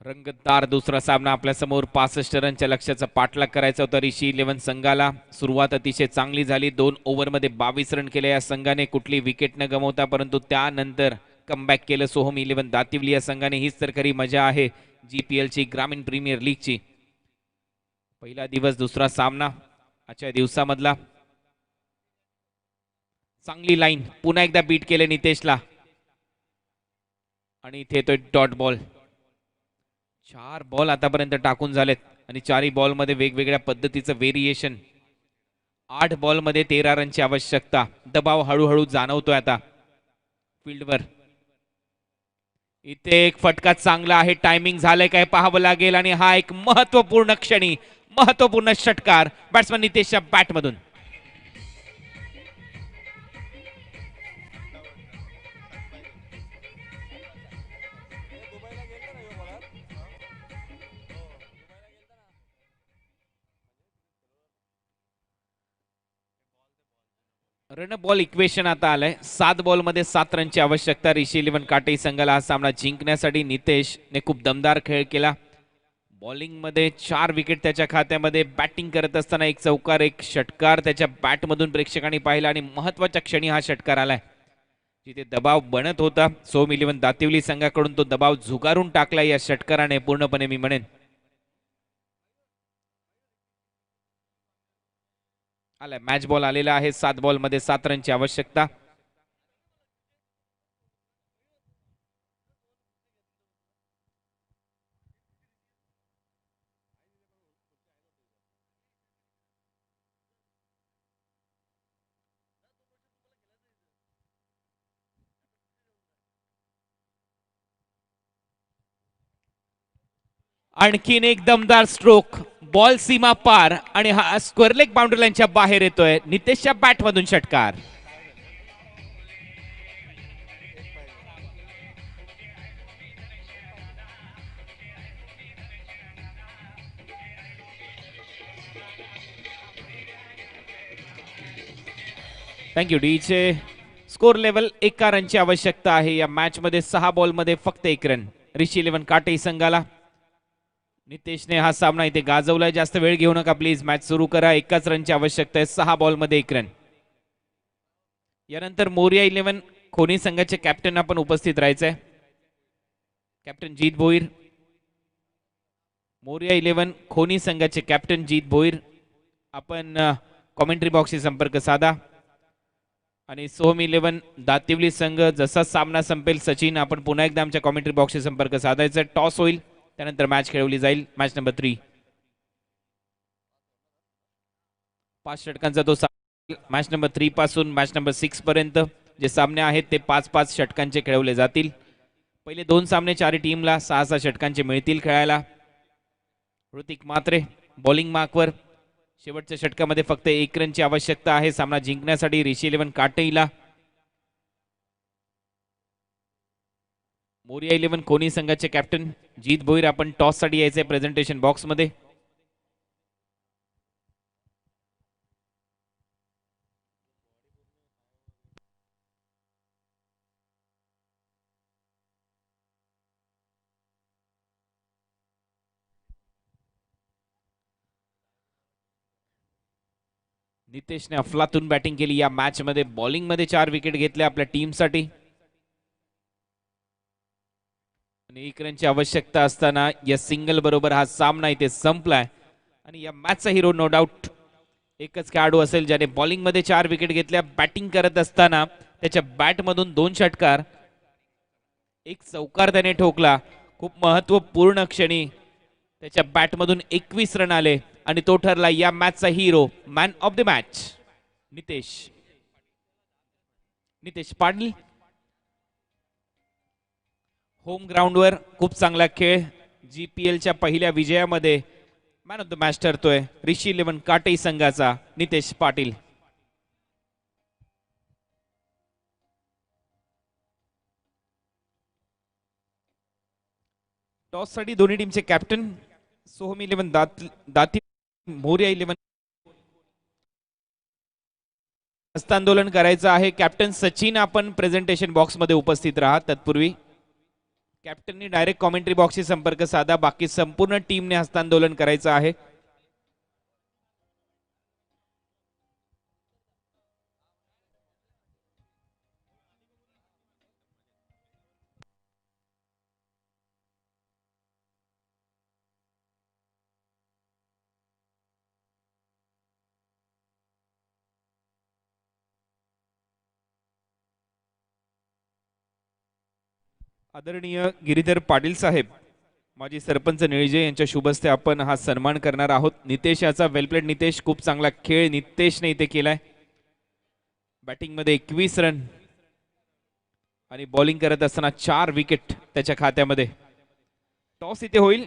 [SPEAKER 2] रंगतदार दुसरा सामना आपल्या समोर. 65 रनच्या लक्ष्याचा पाठलाग करायचा होता रिशी 11 संघाला. सुरुवात अतिशय चांगली झाली. 2 ओव्हरमध्ये 22 रन केले या संघाने, कुठली विकेट न गमावता. परंतु त्यानंतर कमबॅक केलं सोहम 11 दातिवली या संघाने. हीच तर खरी मजा आहे GPL ची, ग्रामीण प्रीमियर लीगची. पहिला दिवस, दुसरा सामना आजच्या दिवसामधला. चांगली लाईन, पुन्हा एकदा बीट केले नितेशला. आणि इथे तो डॉट बॉल. 4 बॉल आतापर्यंत टाकून झालेत आणि 4ही बॉलमध्ये वेगवेगळ्या पद्धतीचं व्हेरिएशन. 8 बॉलमध्ये 13 रनची आवश्यकता. दबाव हळूहळू जाणवतोय आता फील्डवर. इथे एक फटका चांगला आहे. टायमिंग झालंय काय पाहावं लागेल. आणि हा एक महत्वपूर्ण क्षणी, महत्वपूर्ण षटकार बॅट्समन नितेशच्या बॅटमधून. रन बॉल इक्वेशन आता आलंय. 7 बॉलमध्ये 7 रनची आवश्यकता रिशी 11 काटे संघाला हा सामना जिंकण्यासाठी. नितेशने खूप दमदार खेळ केला. बॉलिंगमध्ये 4 विकेट त्याच्या खात्यामध्ये. बॅटिंग करत असताना 1 चौकार, 1 षटकार त्याच्या बॅटमधून प्रेक्षकांनी पाहिला. आणि महत्वाच्या क्षणी हा षटकार आलाय जिथे दबाव बनत होता. सोहम 11 दातिवली संघाकडून तो दबाव झुगारून टाकला या षटकाराने पूर्णपणे, मी म्हणेन. आलाय मॅच बॉल आलेला आहे. 7 बॉलमध्ये 7 रनची आवश्यकता. आणखीन एक दमदार स्ट्रोक. बॉल सीमा पार आणि हा स्क्वेअर लेग बाउंड्री लाईनच्या बाहेर येतोय. नितेशच्या बॅटमधून षटकार. थँक्यू डीचे. स्कोर लेवल 1 रनची आवश्यकता आहे या मॅच मध्ये. 6 बॉलमध्ये फक्त 1 रन रिशी 11 काटे संघाला. नितेशने हा सामना इथे गाजवलाय. जास्त वेळ घेऊ नका प्लीज, मॅच सुरू करा. 1 रनची आवश्यकता आहे. 6 बॉलमध्ये 1 रन. यानंतर मोरिया 11 खोनी संघाचे कॅप्टन आपण उपस्थित राहायचंय. कॅप्टन जीत भोईर. मोरिया 11 खोनी संघाचे कॅप्टन जीत भोईर, आपण कॉमेंट्री बॉक्सशी संपर्क साधा. आणि सोहम 11 दातिवली संघ, जसा सामना संपेल सचिन आपण पुन्हा एकदा आमच्या कॉमेंट्री बॉक्सशी संपर्क साधायचा. टॉस होईल, त्यानंतर मॅच खेळवली जाईल. Match number 3. 5 षटकांचा तो मॅच नंबर 3 पासून मॅच नंबर 6 पर्यंत जे सामने आहेत ते 5-5 षटकांचे खेळवले जातील. पहिले 2 सामने 4 टीमला 6-6 षटकांचे मिळतील खेळायला. ऋतिक मात्रे बॉलिंग मार्कवर. शेवटच्या षटकामध्ये फक्त 1 रनची आवश्यकता आहे सामना जिंकण्यासाठी रिशी 11 काटेईला. मोरिया 11 कोणी संघाचे कॅप्टन जीत भोईर, आपण टॉस साठी यायचे प्रेझेंटेशन बॉक्स मध्ये. नितेशने अफलातून बॅटिंग केली या मॅच मध्ये. बॉलिंग मध्ये 4 विकेट घेतल्या आपल्या टीमसाठी. आणि 1 रनची आवश्यकता असताना या सिंगल बरोबर हा सामना इथे संपलाय आणि या मॅचचा हिरो नो डाऊट एकच खेळाडू असेल ज्याने बॉलिंग मध्ये 4 विकेट घेतल्या. बॅटिंग करत असताना त्याच्या बॅट मधून 2 षटकार, एक चौकार त्याने ठोकला. खूप महत्वपूर्ण क्षणी त्याच्या बॅट मधून 21 रन आले आणि तो ठरला या मॅचचा hero, man of the match Nitesh Patil. Home ग्राउंडवर खूप चांगला खेळ. GPLच्या पहिल्या विजयामध्ये मॅन ऑफ द मॅच ठरतोय ऋषी 11 काटे संघाचा नितेश पाटील. टॉस साठी दोन्ही टीमचे कॅप्टन सोहम 11 दाती, मोर्या 11 हस्तांदोलन करायचं आहे. कॅप्टन सचिन आपण प्रेझेंटेशन बॉक्स मध्ये उपस्थित राहा. तत्पूर्वी कॅप्टननी डायरेक्ट कॉमेंट्री बॉक्सशी संपर्क साधा. बाकी संपूर्ण टीमने हस्तांदोलन करायचं आहे. आदरणीय गिरीधर पाटील साहेब, माजी सरपंच निळजे यांच्या शुभ हस्ते आपण हा सन्मान करणार आहोत. नितेश याचा वेलप्लेड. नितेश, खूप चांगला खेळ नितेशने इथे केलाय. बॅटिंग मध्ये 21 रन आणि बॉलिंग करत असताना 4 विकेट त्याच्या खात्यामध्ये. टॉस इथे होईल.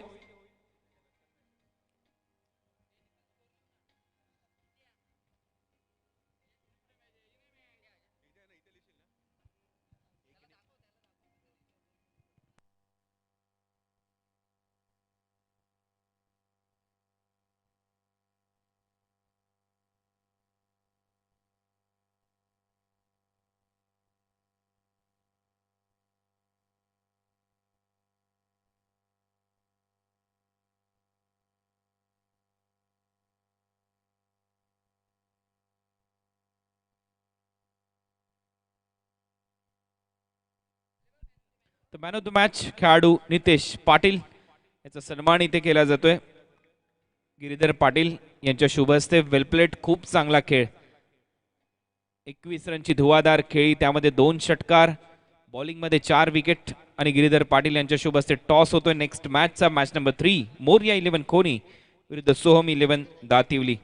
[SPEAKER 2] मॅन ऑफ द मॅच खेळाडू नितेश पाटील याचा सन्मान इथे केला जातोय. गिरीधर पाटील यांच्या शुभ हस्ते वेलप्लेट. खूप चांगला खेळ. 21 रनची धुवाधार खेळी, त्यामध्ये 2 षटकार, बॉलिंग मध्ये 4 विकेट आणि गिरीधर पाटील यांच्या शुभ हस्ते टॉस होतोय नेक्स्ट मॅचचा. मॅच नंबर 3 मोर्या 11 कोणी विरुद्ध सोहम 11 दातिवली.